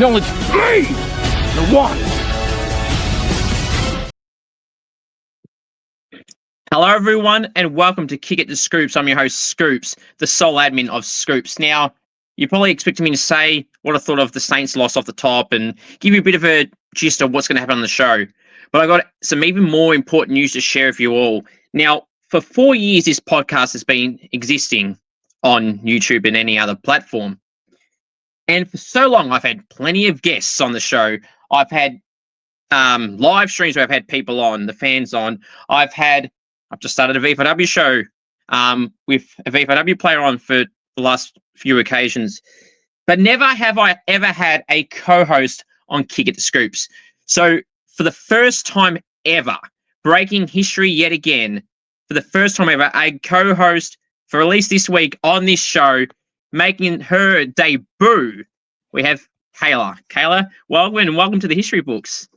Acknowledge me, the one. Hello, everyone, and welcome to Kick It to Scoops. I'm your host, Scoops, the sole admin of Scoops. Now, you're probably expecting me to say what I thought of the Saints loss off the top and give you a bit of a gist of what's going to happen on the show. But I got some even more important news to share with you all. Now, for 4 years, this podcast has been existing on YouTube and any other platform. And for so long, I've had plenty of guests on the show. I've had live streams where I've had people on, the fans on. I've just started a V5W show with a V5W player on for the last few occasions. But never have I ever had a co-host on Kick It to Scoops. So for the first time ever, breaking history yet again, for the first time ever, a co-host for at least this week on this show, making her debut, we have Kayla. Kayla, welcome to the history books.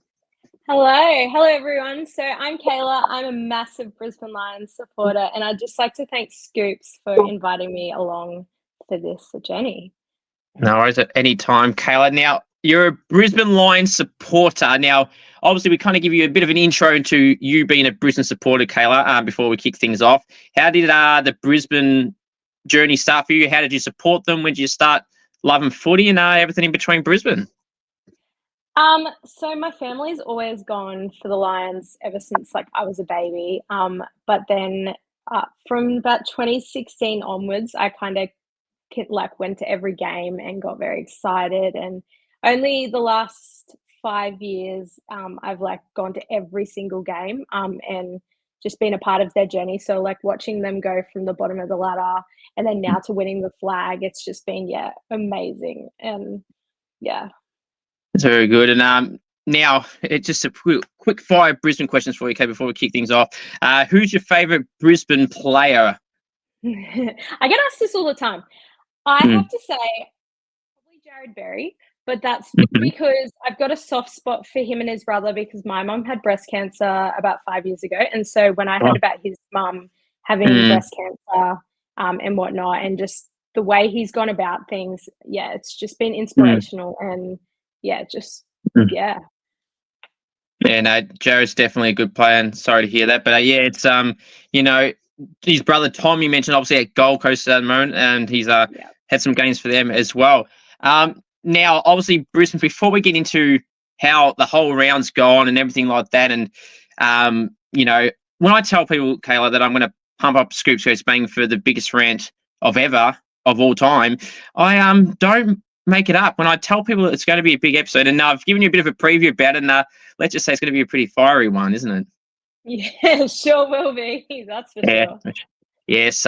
Hello everyone. So I'm Kayla. I'm a massive Brisbane Lions supporter, and I'd just like to thank Scoops for inviting me along for this journey. No worries at any time, Kayla. Now, you're a Brisbane Lions supporter. Now, obviously, we kind of give you a bit of an intro into you being a Brisbane supporter, Kayla, before we kick things off. How did the Brisbane journey start for you? How did you support them? When did you start loving footy and everything in between Brisbane? So my family's always gone for the Lions ever since I was a baby. But then from about 2016 onwards, I kind of went to every game and got very excited. And only the last 5 years, I've gone to every single game and just been a part of their journey. So watching them go from the bottom of the ladder and then now to winning the flag, it's just been amazing. And yeah. It's very good. And now, it's just a quick fire Brisbane questions for you, okay, before we kick things off. Who's your favourite Brisbane player? I get asked this all the time. I have to say, probably Jared Berry, but that's because I've got a soft spot for him and his brother because my mum had breast cancer about 5 years ago. And so when I heard about his mum having breast cancer and whatnot, and just the way he's gone about things, it's just been inspirational and yeah. Yeah, no, Jared's definitely a good player, and sorry to hear that. But it's his brother Tom, you mentioned, obviously at Gold Coast at the moment, and he's had some games for them as well. Now, obviously, Brisbane, before we get into how the whole round's gone and everything like that, and when I tell people, Kayla, that I'm going to pump up Scoops Goes Bang for the biggest rant of all time, I don't make it up. When I tell people it's going to be a big episode, and I've given you a bit of a preview about it, and let's just say it's going to be a pretty fiery one, isn't it? Yeah, sure will be. That's for sure. Yes,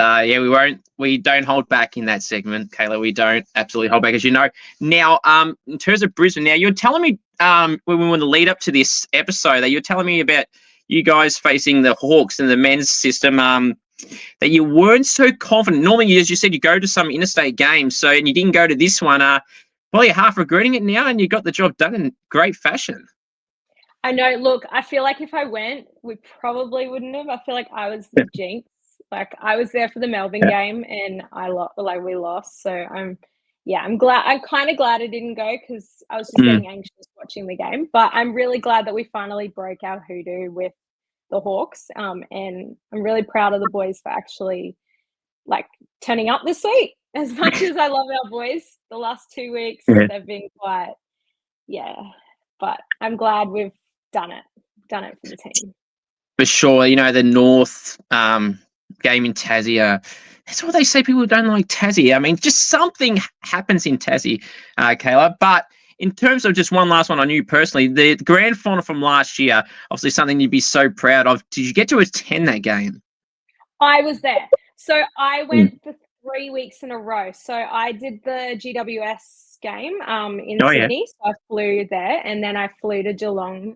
we don't hold back in that segment, Kayla. We don't absolutely hold back, as you know. Now, in terms of Brisbane, now you're telling me when we were the lead up to this episode that you're telling me about you guys facing the Hawks in the men's system, that you weren't so confident. Normally, as you said, you go to some interstate games, and you didn't go to this one. Well, you're half regretting it now, and you got the job done in great fashion. I know. Look, I feel like if I went, we probably wouldn't have. I feel like I was the jinx. I was there for the Melbourne game, and we lost. So I'm glad. I'm kind of glad I didn't go because I was just getting anxious watching the game. But I'm really glad that we finally broke our hoodoo with the Hawks. And I'm really proud of the boys for actually turning up this week. As much as I love our boys, the last 2 weeks they've been quite, but I'm glad we've done it for the team. For sure, the North game in Tassie. That's what they say. People who don't like Tassie. I mean, just something happens in Tassie, Kayla. But in terms of just one last one on you personally, the grand final from last year, obviously something you'd be so proud of. Did you get to attend that game? I was there. So I went for 3 weeks in a row. So I did the GWS game in Sydney. Yeah. So I flew there, and then I flew to Geelong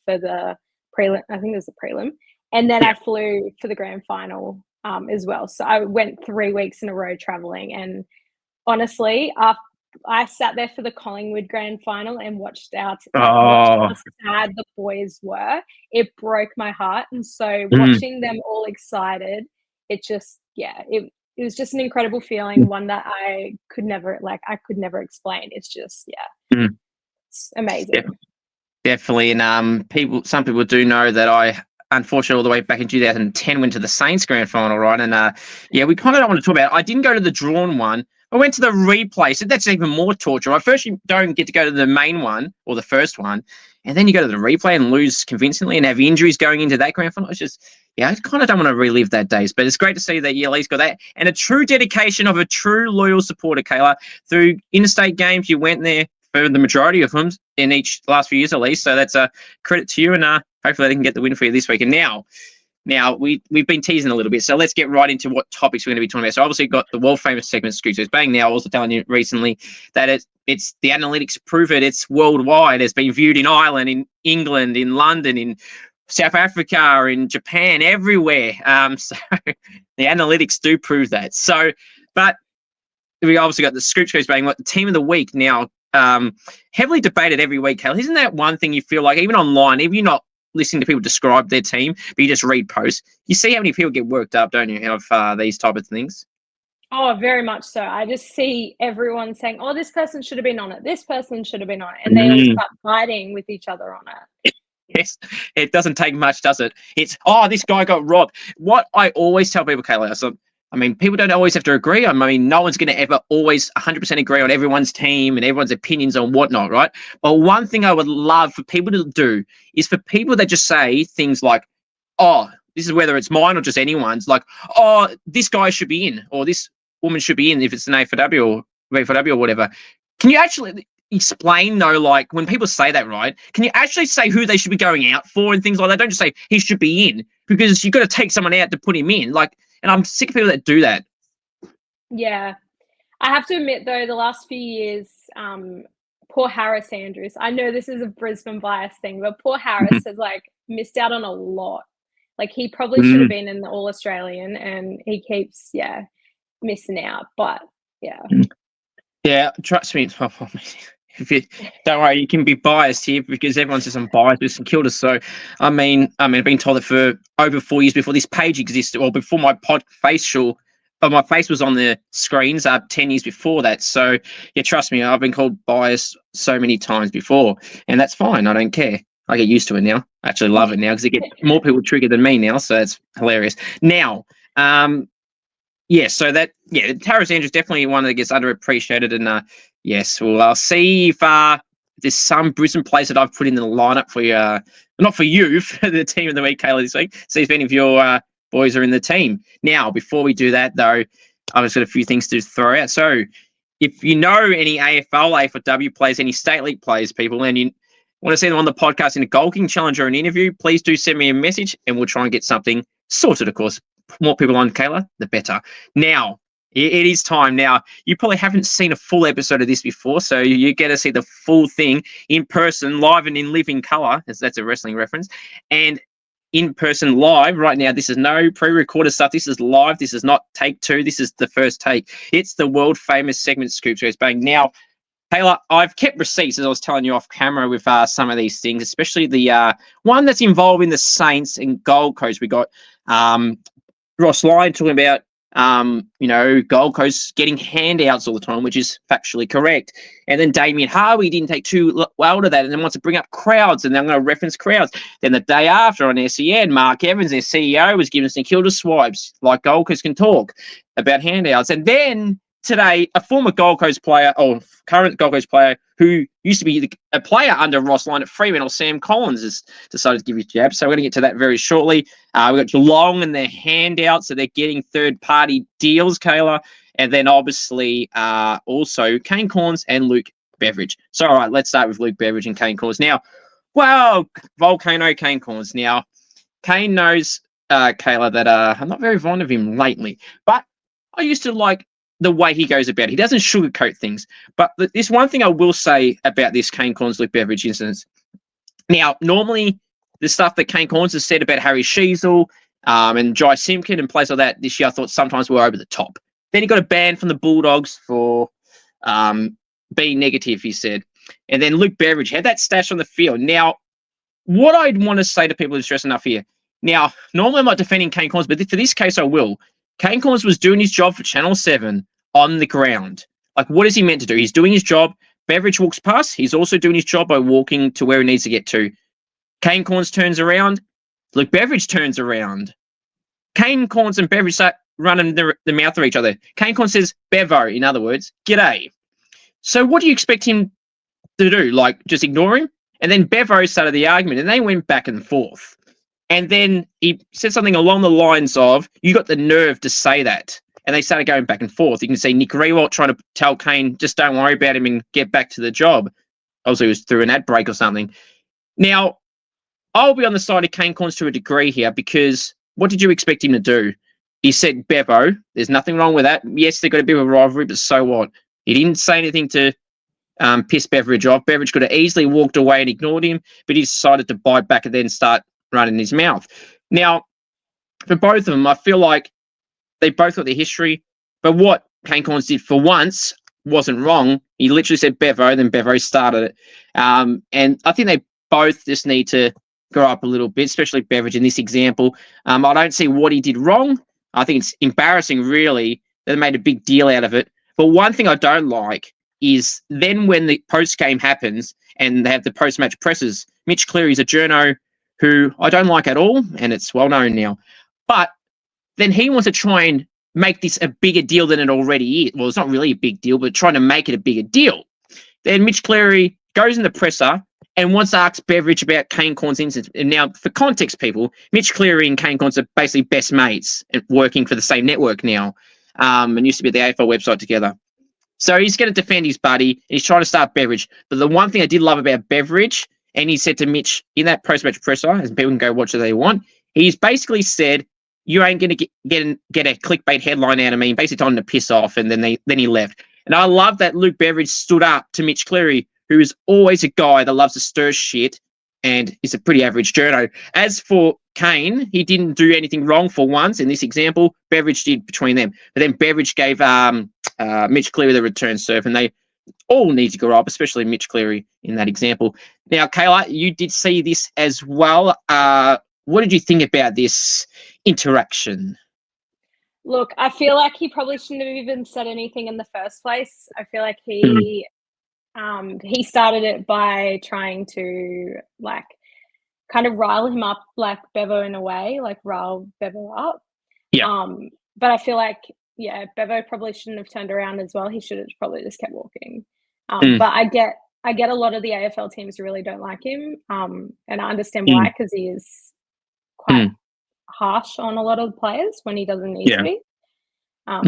for the prelim. I think it was the prelim. And then I flew for the grand final as well. So I went 3 weeks in a row traveling. And honestly, I sat there for the Collingwood grand final and watched how sad the boys were. It broke my heart. And so watching them all excited, it just, it was just an incredible feeling, one that I could never explain. It's just, It's amazing. Definitely. And some people do know that I, unfortunately, all the way back in 2010 went to the Saints grand final, right? And we kind of don't want to talk about it. I didn't go to the drawn one. I went to the replay, so that's even more torture. Right? First, you don't get to go to the main one or the first one, and then you go to the replay and lose convincingly and have injuries going into that grand final. It's just, I kind of don't want to relive that days. But it's great to see that you at least got that, and a true dedication of a true loyal supporter, Kayla. Through interstate games, you went there for the majority of them in each last few years at least. So that's a credit to you, and hopefully they can get the win for you this week. And now we've been teasing a little bit, so let's get right into what topics we're going to be talking about. So obviously got the world famous segment Scoops is bang. Now also telling you recently that it's the analytics prove it. It's worldwide. It's been viewed in Ireland, in England, in London, in South Africa, in Japan, everywhere. So the analytics do prove that. So, but we obviously got the Scoops goes bang. What the team of the week now? Heavily debated every week, Cal. Isn't that one thing you feel like, even online, even you're not listening to people describe their team, but you just read posts, you see how many people get worked up, don't you, of these type of things? Oh, very much so. I just see everyone saying, oh, this person should have been on it. This person should have been on it. And they all start fighting with each other on it. Yes, it doesn't take much, does it? It's, this guy got robbed. What I always tell people, Kayla, so I mean, people don't always have to agree. I mean, no one's going to ever always 100% agree on everyone's team and everyone's opinions on whatnot, right? But one thing I would love for people to do is for people that just say things like, this is whether it's mine or just anyone's, like, this guy should be in, or this woman should be in if it's an AFW or VFW or whatever. Can you actually explain, though, like when people say that, right? Can you actually say who they should be going out for and things like that? Don't just say he should be in, because you've got to take someone out to put him in. Like, and I'm sick of people that do that. Yeah. I have to admit, though, the last few years, poor Harris Andrews, I know this is a Brisbane bias thing, but poor Harris has, like, missed out on a lot. Like, he probably should have been in the All-Australian, and he keeps, missing out. But, Yeah, trust me. Don't worry, you can be biased here because everyone says I'm biased with St Kilda. So, I've been told that for over 4 years before this page existed, or before my my face was on the screens, 10 years before that. So, trust me, I've been called biased so many times before, and that's fine. I don't care. I get used to it now. I actually love it now because it gets more people triggered than me now. So it's hilarious. Now, so Harris Andrews definitely one that gets underappreciated, and yes, well, I'll see if there's some Brisbane players that I've put in the lineup for you, not for you, for the team of the week, Kayla, this week. See if any of your boys are in the team. Now, before we do that, though, I've just got a few things to throw out. So, if you know any AFL, AFLW players, any state league players, people, and you want to see them on the podcast in a Goal King challenge or an interview, please do send me a message, and we'll try and get something sorted, of course. More people on, Kayla, the better. Now, it is time. Now, you probably haven't seen a full episode of this before, so you get to see the full thing in person, live and in living colour, as that's a wrestling reference, and in person live right now. This is no pre-recorded stuff. This is live. This is not take two. This is the first take. It's the world famous segment Scoops Goes Bang. Now, Taylor, I've kept receipts, as I was telling you off camera, with some of these things, especially the one that's involving the Saints and Gold Coast. We got Ross Lyon talking about Gold Coast getting handouts all the time, which is factually correct. And then Damien Harvey didn't take too well to that and then wants to bring up crowds, and then I'm going to reference crowds. Then the day after on SEN, Mark Evans, their CEO, was giving St Kilda swipes, like Gold Coast can talk about handouts. And then today, a former Gold Coast player, or current Gold Coast player, who used to be a player under Ross Lyon at Fremantle, Sam Collins, has decided to give his jab. So we're going to get to that very shortly. We've got Geelong and their handouts, so they're getting third-party deals, Kayla. And then obviously also Kane Corns and Luke Beveridge. So, all right, let's start with Luke Beveridge and Kane Corns. Now, Volcano Kane Corns. Now, Kane knows, Kayla, that I'm not very fond of him lately. But I used to like the way he goes about it. He doesn't sugarcoat things. But this one thing I will say about this Kane Corns, Luke Beveridge instance. Now, normally the stuff that Kane Corns has said about Harry Sheasel and Jai Simpkin and players like that this year, I thought sometimes were over the top. Then he got a ban from the Bulldogs for being negative, he said. And then Luke Beveridge had that stash on the field. Now, what I'd want to say to people who stress enough here. Now, normally I'm not defending Kane Corns, but for this case I will. Kane Corns was doing his job for Channel 7 on the ground. Like, what is he meant to do? He's doing his job. Beveridge walks past. He's also doing his job by walking to where he needs to get to. Kane Corns turns around. Luke Beveridge turns around. Kane Corns and Beveridge start running the mouth of each other. Kane Corns says, Bevo, in other words, g'day. So what do you expect him to do? Like, just ignore him? And then Bevo started the argument, and they went back and forth. And then he said something along the lines of, you got the nerve to say that. And they started going back and forth. You can see Nick Rewalt trying to tell Kane, just don't worry about him and get back to the job. Obviously, it was through an ad break or something. Now, I'll be on the side of Kane Corns to a degree here, because what did you expect him to do? He said, Bevo, there's nothing wrong with that. Yes, they've got a bit of a rivalry, but so what? He didn't say anything to piss Beveridge off. Beveridge could have easily walked away and ignored him, but he decided to bite back and then start running his mouth. Now, for both of them, I feel like they both got their history, but what Kane Corns did for once wasn't wrong. He literally said Bevo, then Bevo started it. And I think they both just need to grow up a little bit, especially Beveridge in this example. I don't see what he did wrong. I think it's embarrassing, really, that they made a big deal out of it. But one thing I don't like is then when the post-game happens and they have the post-match presses, Mitch Cleary's a journo who I don't like at all, and it's well known now. But then he wants to try and make this a bigger deal than it already is. Well, it's not really a big deal, but trying to make it a bigger deal. Then Mitch Cleary goes in the presser and wants to ask Beveridge about Kane Corns' incident. And now, for context, people, Mitch Cleary and Kane Corns are basically best mates and working for the same network now, and used to be at the AFL website together. So he's going to defend his buddy, and he's trying to start Beveridge. But the one thing I did love about Beveridge, and he said to Mitch in that post-match presser, as people can go watch what they want, he's basically said, you ain't going to get a clickbait headline out of me, and basically told him to piss off, and then he left. And I love that Luke Beveridge stood up to Mitch Cleary, who is always a guy that loves to stir shit and is a pretty average journo. As for Kane, he didn't do anything wrong for once in this example. Beveridge did between them. But then Beveridge gave Mitch Cleary the return serve, and they all need to grow up, especially Mitch Cleary in that example. Now, Kayla, you did see this as well. What did you think about this interaction? Look, I feel like he probably shouldn't have even said anything in the first place. I feel like he started it by trying to kind of rile him up, like Bevo in a way, like rile Bevo up. Yeah. But I feel like, Bevo probably shouldn't have turned around as well. He should have probably just kept walking. But I get a lot of the AFL teams really don't like him. And I understand why, because he is quite harsh on a lot of the players when he doesn't need to be. But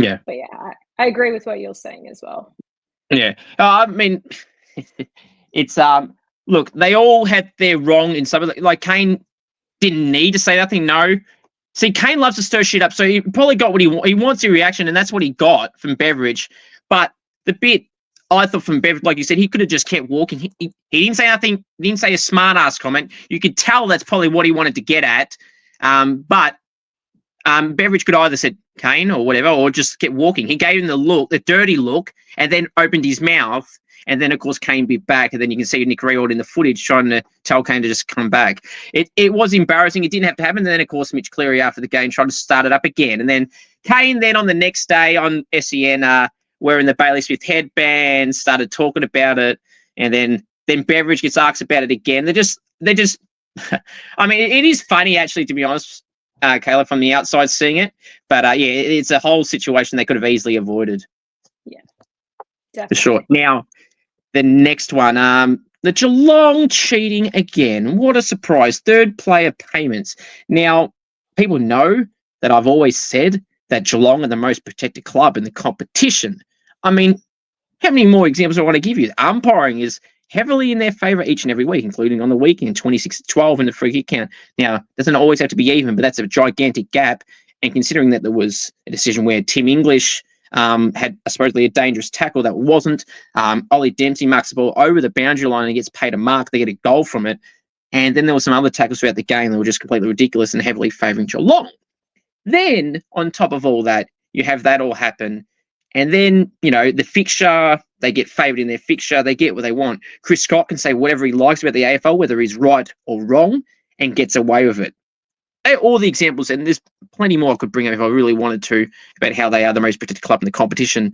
I agree with what you're saying as well. Yeah. I mean, it's look, they all had their wrong in some of the, like Kane didn't need to say nothing. No. See, Kane loves to stir shit up, so he probably got what he wants a reaction, and that's what he got from Beveridge. But the bit I thought from Beveridge, like you said, he could have just kept walking. He didn't say nothing. He didn't say a smart ass comment. You could tell that's probably what he wanted to get at. But Beveridge could either said Kane or whatever, or just kept walking. He gave him the look, the dirty look, and then opened his mouth. And then, of course, Kane bit back, and then you can see Nick Rewalt in the footage trying to tell Kane to just come back. It was embarrassing. It didn't have to happen. And then, of course, Mitch Cleary after the game tried to start it up again. And then Kane then on the next day on SEN wearing the Bailey Smith headband, started talking about it. And then Beveridge gets asked about it again. They're just I mean, it is funny, actually, to be honest, Kayla, from the outside seeing it. But, it's a whole situation they could have easily avoided. Yeah, definitely. For sure. Now, the next one, the Geelong cheating again. What a surprise. Third player payments. Now, people know that I've always said that Geelong are the most protected club in the competition. I mean, how many more examples do I want to give you? Umpiring is heavily in their favour each and every week, including on the weekend, 26-12 in the free kick count. Now, it doesn't always have to be even, but that's a gigantic gap. And considering that there was a decision where Tim English had supposedly a dangerous tackle that wasn't. Ollie Dempsey marks the ball over the boundary line and gets paid a mark. They get a goal from it. And then there were some other tackles throughout the game that were just completely ridiculous and heavily favouring Geelong. Then, on top of all that, you have that all happen. And then, the fixture, they get favoured in their fixture. They get what they want. Chris Scott can say whatever he likes about the AFL, whether he's right or wrong, and gets away with it. All the examples, and there's plenty more I could bring up if I really wanted to, about how they are the most protected club in the competition.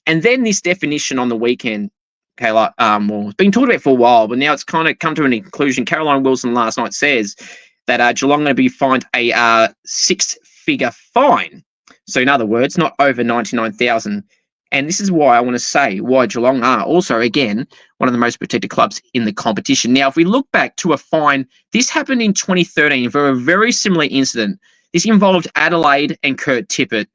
And then this definition on the weekend, Kayla, well, it's been talked about for a while, but now it's kind of come to an conclusion. Caroline Wilson last night says that Geelong are going to be fined a six-figure fine. So in other words, not over 99,000. And this is why I want to say why Geelong are also, again, one of the most protected clubs in the competition. Now, if we look back to a fine, this happened in 2013 for a very similar incident. This involved Adelaide and Kurt Tippett.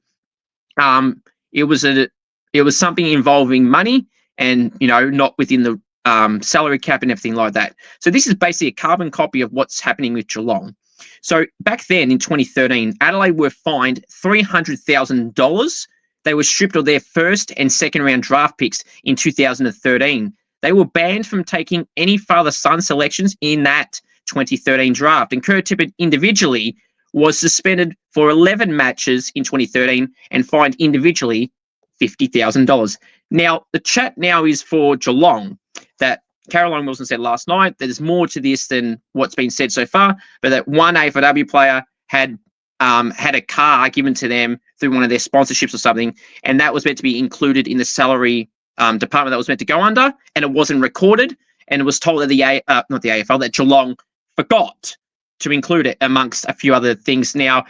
It was something involving money and, not within the salary cap and everything like that. So this is basically a carbon copy of what's happening with Geelong. So back then in 2013, Adelaide were fined $300,000. They were stripped of their first and second round draft picks in 2013. They were banned from taking any father-son selections in that 2013 draft. And Kurt Tippett individually was suspended for 11 matches in 2013 and fined individually $50,000. Now, the chat now is for Geelong that Caroline Wilson said last night that there's more to this than what's been said so far, but that one AFLW player had a car given to them through one of their sponsorships or something, and that was meant to be included in the salary department that was meant to go under, and it wasn't recorded, and it was told that not the AFL, that Geelong forgot to include it amongst a few other things. Now,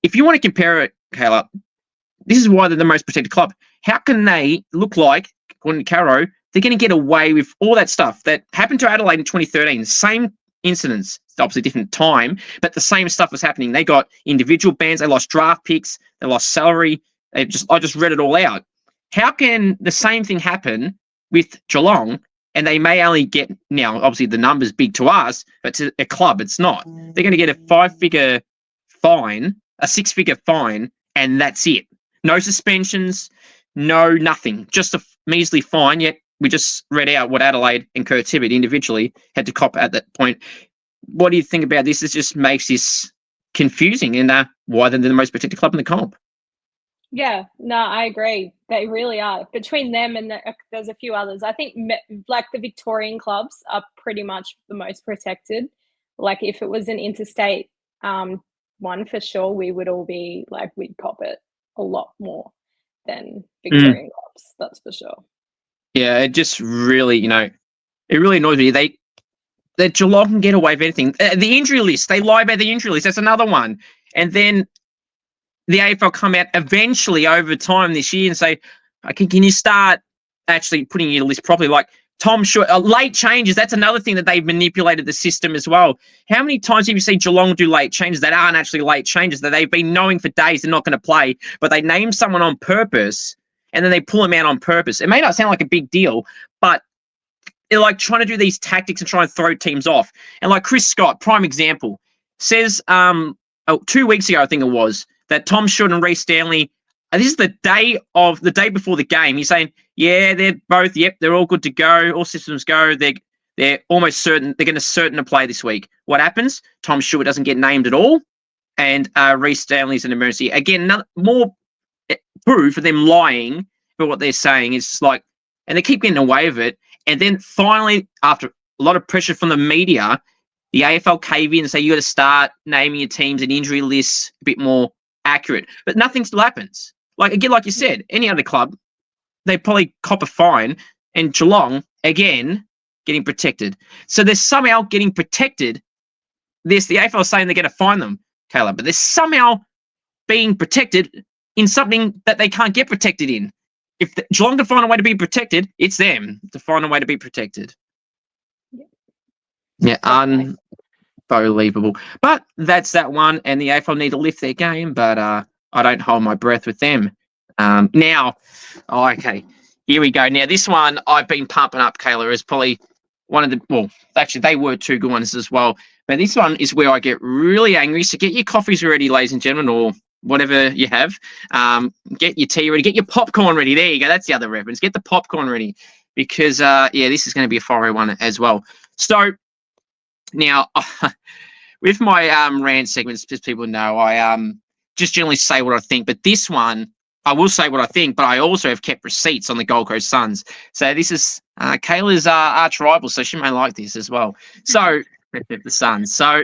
if you want to compare it, Kayla, this is why they're the most protected club. How can they look like, according to Caro, they're going to get away with all that stuff that happened to Adelaide in 2013, same incidents, obviously different time, but the same stuff was happening. They got individual bans, they lost draft picks, they lost salary. I just read it all out. How can the same thing happen with Geelong, and they may only get, now obviously the number's big to us, but to a club it's not. They're going to get a 5-figure fine, a 6-figure fine, and that's it. No suspensions, no nothing, just a measly fine. Yet we just read out what Adelaide and Kurt Tippett individually had to cop at that point. What do you think about this? It just makes this confusing, and why they're the most protected club in the comp. Yeah, no, I agree. They really are. Between them and there's a few others. I think like the Victorian clubs are pretty much the most protected. Like if it was an interstate one, for sure, we would all be like, we'd cop it a lot more than Victorian clubs. That's for sure. Yeah, it just really, it really annoys me. That Geelong can get away with anything. The injury list, they lie about the injury list. That's another one. And then the AFL come out eventually over time this year and say, okay, can you start actually putting your list properly? Like Tom Short, late changes, that's another thing that they've manipulated the system as well. How many times have you seen Geelong do late changes that aren't actually late changes, that they've been knowing for days they're not going to play, but they name someone on purpose and then they pull them out on purpose? It may not sound like a big deal, but they're like trying to do these tactics and try and throw teams off. And like Chris Scott, prime example, says 2 weeks ago, I think it was, that Tom Short and Reece Stanley, this is the day before the game. He's saying, yeah, they're both, they're all good to go. All systems go. They're almost certain, they're going to certain to play this week. What happens? Tom Short doesn't get named at all. And Reece Stanley's an emergency. Again, more proof for them lying for what they're saying. It's like, and they keep getting away with it. And then finally, after a lot of pressure from the media, the AFL cave in and say, you got to start naming your teams and injury lists a bit more accurate. But nothing still happens. Like, again, like you said, any other club, they probably cop a fine, and Geelong, again, getting protected. So they're somehow getting protected. The AFL is saying they're going to fine them, Caleb, but they're somehow being protected in something that they can't get protected in. If Geelong can find a way to be protected, it's them to find a way to be protected. Yeah, unbelievable. But that's that one, and the AFL need to lift their game, but I don't hold my breath with them. Okay, here we go. Now, this one I've been pumping up, Kayla, is probably one of the, well, actually, they were two good ones as well. But this one is where I get really angry. So get your coffees ready, ladies and gentlemen, or whatever you have. Get your tea ready. Get your popcorn ready. There you go. That's the other reference. Get the popcorn ready because, this is going to be a fiery one as well. So now, with my rant segments, as people know, I just generally say what I think. But this one, I will say what I think, but I also have kept receipts on the Gold Coast Suns. So this is Kayla's arch rival, so she may like this as well. So the Suns. So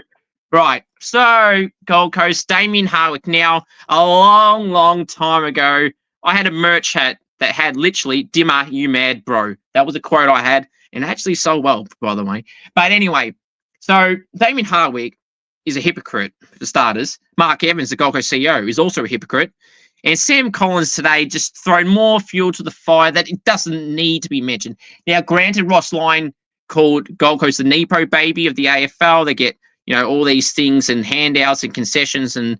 right. So Gold Coast, Damien Hardwick. Now, a long, long time ago, I had a merch hat that had literally, Dimmer, you mad, bro. That was a quote I had, and actually sold well, by the way. But anyway, so Damien Hardwick is a hypocrite, for starters. Mark Evans, the Gold Coast CEO, is also a hypocrite. And Sam Collins today just thrown more fuel to the fire that it doesn't need to be mentioned. Now, granted, Ross Lyon called Gold Coast the Nepo baby of the AFL. They get, all these things and handouts and concessions and,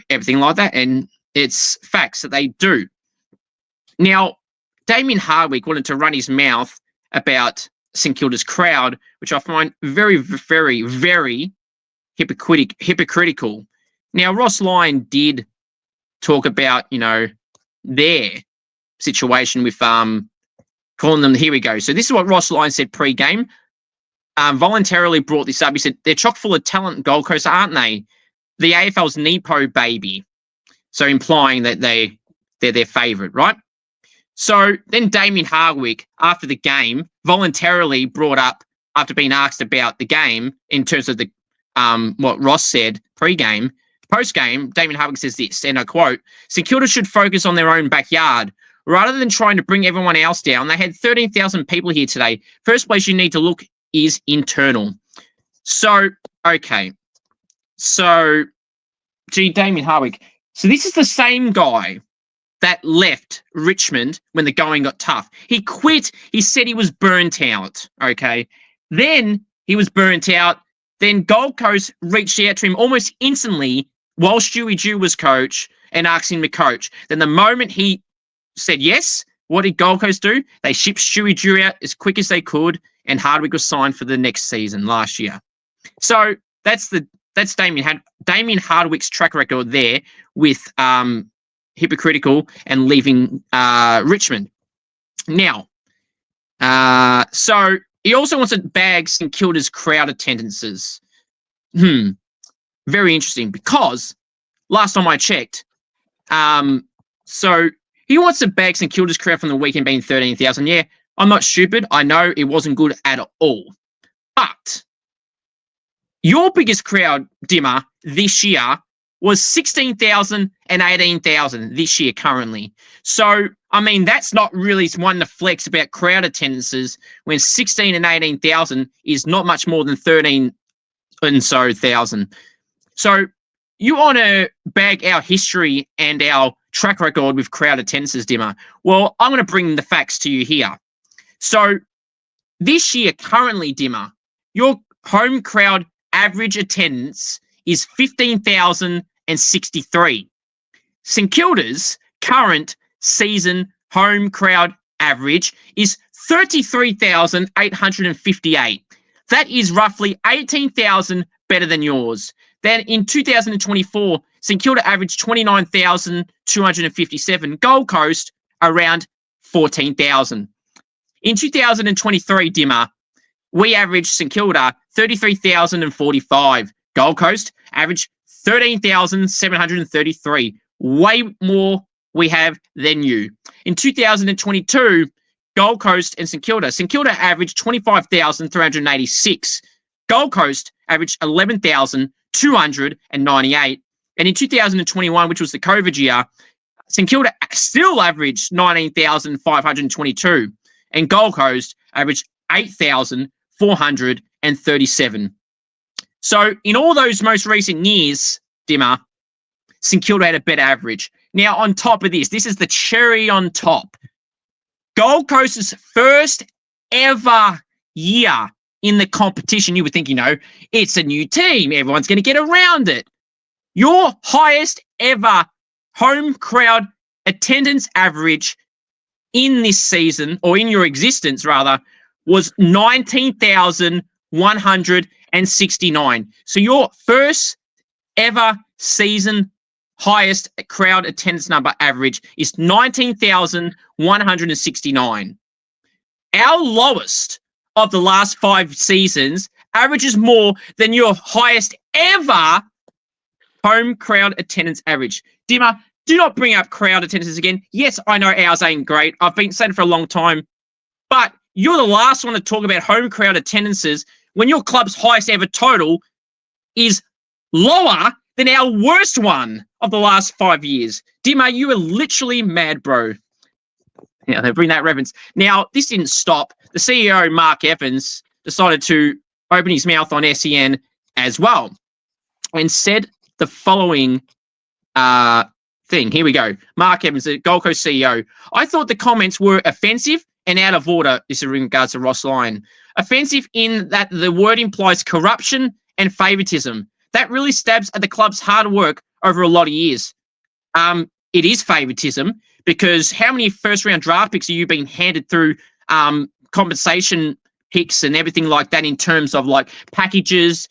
everything like that. And it's facts that they do. Now, Damien Hardwick wanted to run his mouth about St Kilda's crowd, which I find very, very, very hypocritical. Now, Ross Lyon did talk about, their situation with calling them, here we go. So this is what Ross Lyon said pre-game. Voluntarily brought this up. He said, they're chock full of talent, Gold Coast, aren't they? The AFL's Nepo baby. So implying that they're their favourite, right? So then Damien Hardwick, after the game, voluntarily brought up, after being asked about the game, in terms of the what Ross said pre-game, post-game, Damien Hardwick says this, and I quote, St Kilda should focus on their own backyard. Rather than trying to bring everyone else down, they had 13,000 people here today. First place you need to look is internal. So, okay. So, Damien Hardwick. So this is the same guy that left Richmond when the going got tough. He quit. He said he was burnt out. Okay. Then he was burnt out. Then Gold Coast reached out to him almost instantly while Stewie Dew was coach and asked him to coach. Then the moment he said yes, what did Gold Coast do? They shipped Stewie Dew out as quick as they could, and Hardwick was signed for the next season last year. So that's Damien Hardwick's track record there with hypocritical and leaving Richmond. Now, so he also wants to bag St Kilda's crowd attendances. Very interesting, because last time I checked, so he wants to bag St Kilda's crowd from the weekend being 13,000. Yeah, I'm not stupid. I know it wasn't good at all. But your biggest crowd, Dimmer, this year was 16,000 and 18,000 this year currently. So, I mean, that's not really one to flex about crowd attendances when 16 and 18,000 is not much more than 13 and so thousand. So you want to bag our history and our track record with crowd attendances, Dimmer. Well, I'm going to bring the facts to you here. So this year, currently, Dimmer, your home crowd average attendance is 15,063. St Kilda's current season home crowd average is 33,858. That is roughly 18,000 better than yours. Then in 2024, St Kilda averaged 29,257. Gold Coast around 14,000. In 2023, Dimmer, we averaged St Kilda 33,045. Gold Coast averaged 13,733. Way more we have than you. In 2022, Gold Coast and St Kilda averaged 25,386. Gold Coast averaged 11,298. And in 2021, which was the COVID year, St Kilda still averaged 19,522. And Gold Coast averaged 8,437. So in all those most recent years, Dimmer, St Kilda had a better average. Now, on top of this is the cherry on top. Gold Coast's first ever year in the competition. You would think, it's a new team. Everyone's going to get around it. Your highest ever home crowd attendance average in this season, or in your existence rather, was 19,169. So your first ever season highest crowd attendance number average is 19,169. Our lowest of the last 5 seasons averages more than your highest ever home crowd attendance average. Dimmer, do not bring up crowd attendances again. Yes, I know ours ain't great. I've been saying it for a long time. But you're the last one to talk about home crowd attendances when your club's highest ever total is lower than our worst one of the last 5 years. Dimmer, you are literally mad, bro. Yeah, they bring that reference. Now, this didn't stop. The CEO, Mark Evans, decided to open his mouth on SEN as well and said the following thing. Here we go. Mark Evans, the Gold Coast CEO. I thought the comments were offensive and out of order. This is in regards to Ross Lyon. Offensive in that the word implies corruption and favoritism. That really stabs at the club's hard work over a lot of years. It is favoritism because how many first-round draft picks are you being handed through compensation picks and everything like that in terms of like packages,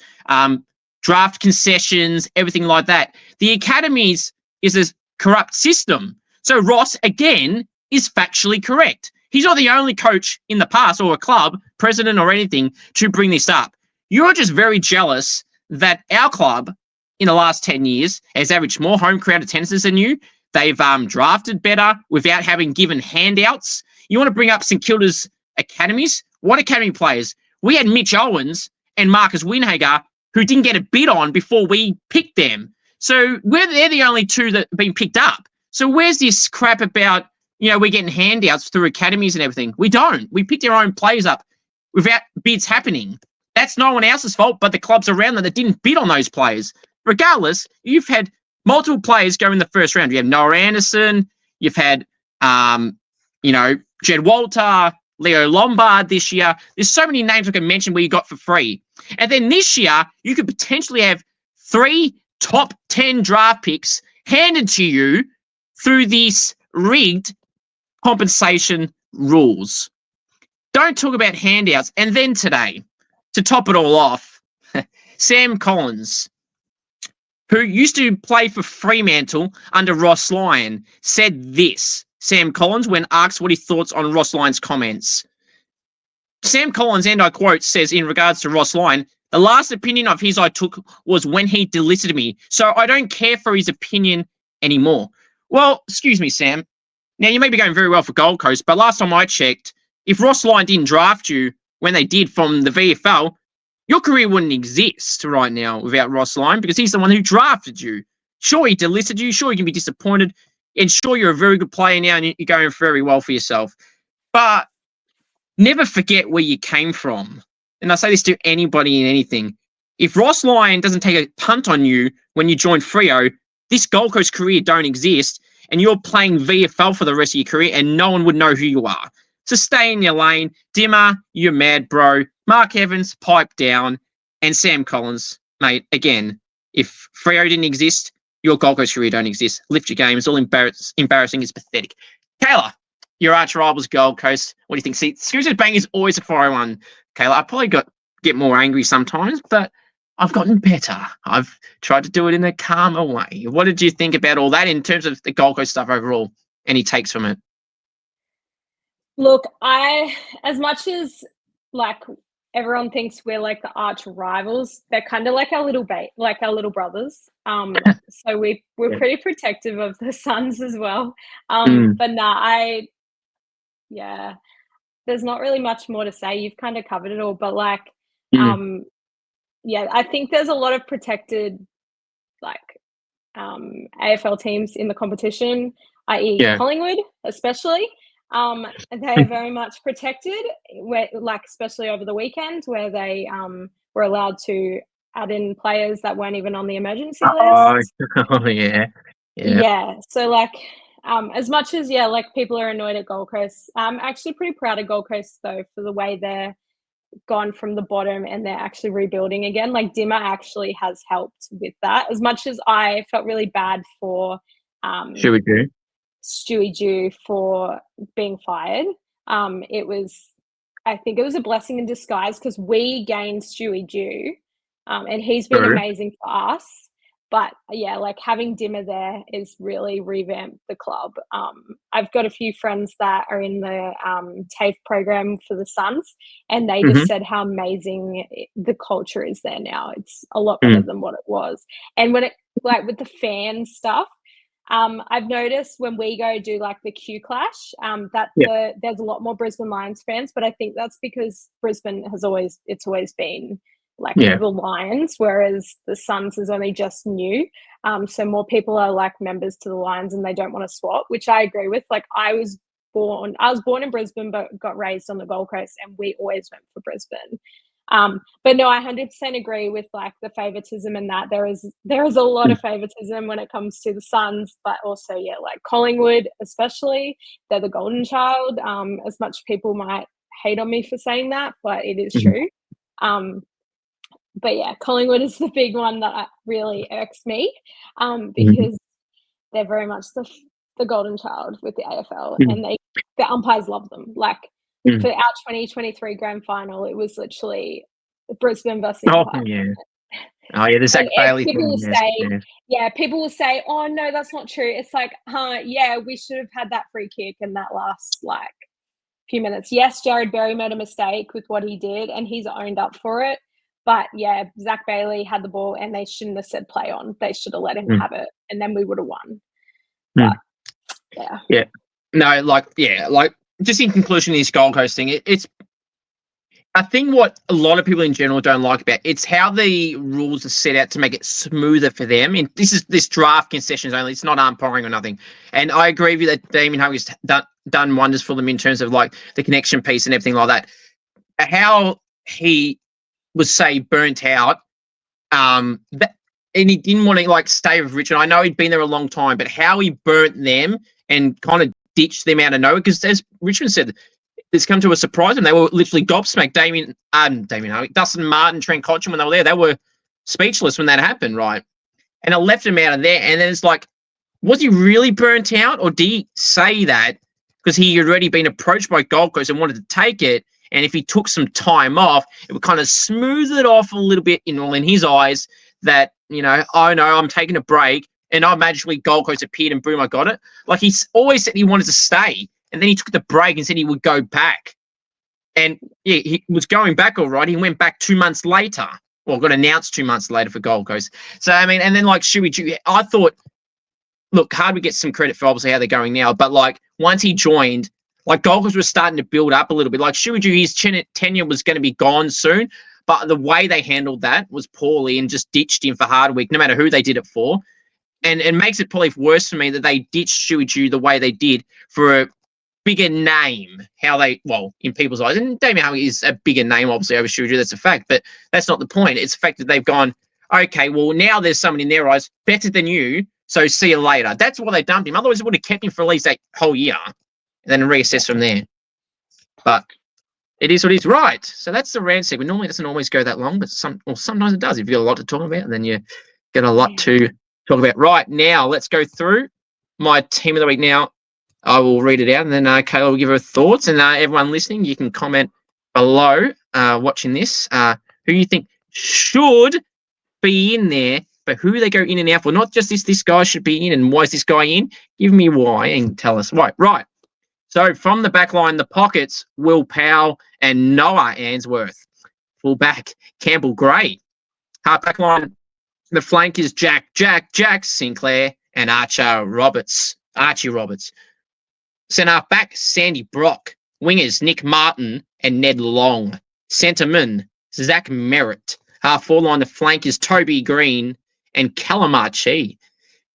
draft concessions, everything like that? The academies is a corrupt system. So Ross, again, is factually correct. He's not the only coach in the past or a club, president or anything to bring this up. You're just very jealous that our club in the last 10 years has averaged more home crowd attendances than you. They've drafted better without having given handouts. You want to bring up St Kilda's academies? What academy players? We had Mitch Owens and Marcus Winhager who didn't get a bid on before we picked them. So they're the only two that have been picked up. So where's this crap about, we're getting handouts through academies and everything? We don't. We picked our own players up without bids happening. That's no one else's fault but the clubs around them that didn't bid on those players. Regardless, you've had multiple players go in the first round. You have Noah Anderson. You've had, Jed Walter, Leo Lombard this year. There's so many names I can mention where you got for free. And then this year, you could potentially have 3 top 10 draft picks handed to you through these rigged compensation rules. Don't talk about handouts. And then today, to top it all off, Sam Collins, who used to play for Fremantle under Ross Lyon, said this. Sam Collins, when asked what he thoughts on Ross Lyon's comments. Sam Collins, and I quote, says in regards to Ross Lyon, the last opinion of his I took was when he delisted me, so I don't care for his opinion anymore. Well, excuse me, Sam. Now, you may be going very well for Gold Coast, but last time I checked, if Ross Lyon didn't draft you when they did from the VFL, your career wouldn't exist right now without Ross Lyon because he's the one who drafted you. Sure, he delisted you. Sure, you can be disappointed. And sure, you're a very good player now and you're going very well for yourself. But never forget where you came from. And I say this to anybody in anything. If Ross Lyon doesn't take a punt on you when you join Freo, this Gold Coast career don't exist and you're playing VFL for the rest of your career and no one would know who you are. So stay in your lane. Dimmer, you're mad, bro. Mark Evans, pipe down. And Sam Collins, mate, again, if Freo didn't exist, your Gold Coast career don't exist. Lift your game. It's all embarrassing. It's pathetic. Kayla, your arch rivals Gold Coast. What do you think? See, Scoops Bang is always a 401. Kayla, I probably get more angry sometimes, but I've gotten better. I've tried to do it in a calmer way. What did you think about all that in terms of the Gold Coast stuff overall? Any takes from it? Look, as much as everyone thinks we're like the arch rivals, they're kind of like our little brothers. So we're pretty protective of the Suns as well. But there's not really much more to say. You've kind of covered it all. But I think there's a lot of protected AFL teams in the competition, i.e. Collingwood, especially. They're very much protected, especially over the weekend where they were allowed to add in players that weren't even on the emergency list. Oh, yeah. Yeah. So as much as people are annoyed at Gold Coast, I'm actually pretty proud of Gold Coast though for the way they're gone from the bottom and they're actually rebuilding again. Dimmer actually has helped with that. As much as I felt really bad for Stewie Dew for being fired. I think it was a blessing in disguise because we gained Stewie Dew and he's been amazing for us. But having Dimmer there is really revamped the club. I've got a few friends that are in the TAFE program for the Suns and they just said how amazing the culture is there now. It's a lot better than what it was. And when it with the fan stuff, I've noticed when we go do the Q Clash, there's a lot more Brisbane Lions fans, but I think that's because Brisbane has always been the Lions, whereas the Suns is only just new. So more people are members to the Lions and they don't want to swap, which I agree with. I was was born in Brisbane, but got raised on the Gold Coast, and we always went for Brisbane. But no, I 100% agree with like the favoritism and that there is a lot of favoritism when it comes to the Suns, but also like Collingwood, especially, they're the golden child. As much people might hate on me for saying that, but it is true. But yeah, Collingwood is the big one that really irks me, because they're very much the golden child with the AFL, and the umpires love them. Like for our 2023 grand final, it was literally Brisbane versus the umpires. The Zach Bailey people will thing. say, people will say, oh no, that's not true. It's like, we should have had that free kick in that last like few minutes. Yes, Jared Berry made a mistake with what he did, and he's owned up for it. But yeah, Zach Bailey had the ball, and they shouldn't have said play on. They should have let him have it, and then we would have won. But yeah, no, like just in conclusion, this Gold Coast thing, it's. I think what a lot of people in general don't like about it's how the rules are set out to make it smoother for them. And this draft concessions only. It's not umpiring or nothing. And I agree with you that Damien Hugg's done wonders for them in terms of like the connection piece and everything like that. How he was say burnt out, and he didn't want to like stay with Richmond. I know he'd been there a long time, but how he burnt them and kind of ditched them out of nowhere, because as Richmond said, it's come to a surprise, and they were literally gobsmacked. Damien Hugg, Dustin Martin, Trent Cotchin, when they were there, they were speechless when that happened, right? And it left him out of there. And then it's like, was he really burnt out, or did he say that because he had already been approached by Gold Coast and wanted to take it? And if he took some time off, it would kind of smooth it off a little bit in his eyes that, oh no, I'm taking a break. And I magically Gold Coast appeared and boom, I got it. Like he always said he wanted to stay. And then he took the break and said he would go back. And yeah, he was going back all right. He went back 2 months later. Well, got announced 2 months later for Gold Coast. So, I mean, and then like Shuey, I thought, look, Hardwick gets some credit for obviously how they're going now. But like once he joined, like Gold Coast was starting to build up a little bit. Like Shuey, his tenure was going to be gone soon. But the way they handled that was poorly and just ditched him for Hardwick, no matter who they did it for. And it makes it probably worse for me that they ditched Shuey the way they did for a bigger name, in people's eyes. And Damien Hugg is a bigger name, obviously, over Shuey, that's a fact. But that's not the point. It's the fact that they've gone, okay, well, now there's someone in their eyes better than you, so see you later. That's why they dumped him. Otherwise, it would have kept him for at least that whole year and then reassess from there. But it is what it is. Right. So that's the rant segment. Normally, it doesn't always go that long, but sometimes it does. If you've got a lot to talk about, then you get a lot to talk about. Right now, let's go through my team of the week now. I will read it out, and then Kayla will give her thoughts. And everyone listening, you can comment below watching this who you think should be in there, but who they go in and out for. Not just this guy should be in, and why is this guy in? Give me why and tell us why. Right. So from the back line, the pockets, Will Powell and Noah Answorth. Full back, Campbell Gray. Half back line, the flank is Jack Sinclair and Archie Roberts. Centre back, Sandy Brock. Wingers, Nick Martin and Ned Long. Centreman, Zach Merritt. Half forward line, the flank is Toby Green and Callum Archie.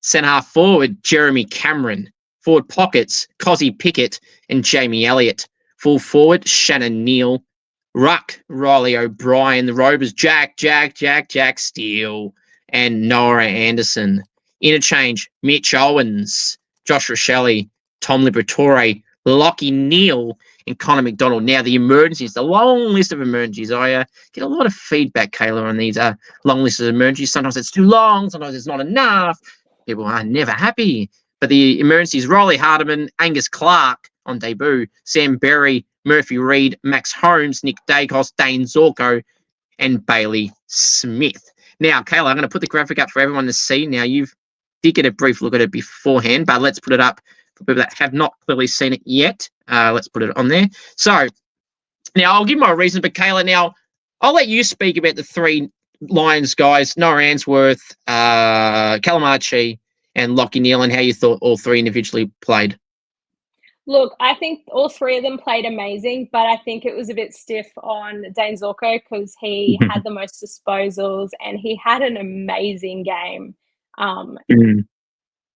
Centre half forward, Jeremy Cameron. Forward pockets, Cozzy Pickett and Jamie Elliott. Full forward, Shannon Neal. Ruck, Riley O'Brien. The Rovers, Jack Steele and Noah Anderson. Interchange, Mitch Owens, Josh Rochelle, Tom Liberatore, Lockie Neal, and Connor McDonald. Now, the emergencies, the long list of emergencies. I get a lot of feedback, Kayla, on these long lists of emergencies. Sometimes it's too long, sometimes it's not enough. People are never happy. But the emergencies, Riley Hardiman, Angus Clark on debut, Sam Berry, Murphy Reid, Max Holmes, Nick Dacos, Dane Zorko, and Bailey Smith. Now, Kayla, I'm going to put the graphic up for everyone to see. Now, you did get a brief look at it beforehand, but let's put it up for people that have not clearly seen it yet. Let's put it on there. So, now I'll give my reason, but Kayla, now I'll let you speak about the three Lions guys, Noah Answorth, Callum Archie, and Lockie Neal, and how you thought all three individually played. Look, I think all three of them played amazing, but I think it was a bit stiff on Dane Zorko because he had the most disposals and he had an amazing game.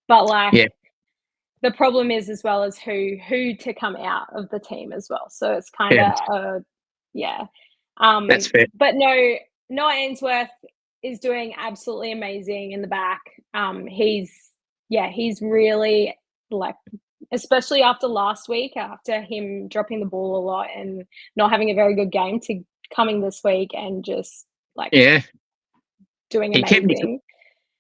But the problem is as well as who to come out of the team as well. So it's kind Yeah. of yeah. That's fair. But no, Noah Ainsworth is doing absolutely amazing in the back. He's really like, especially after last week, after him dropping the ball a lot and not having a very good game, to coming this week and just like doing amazing.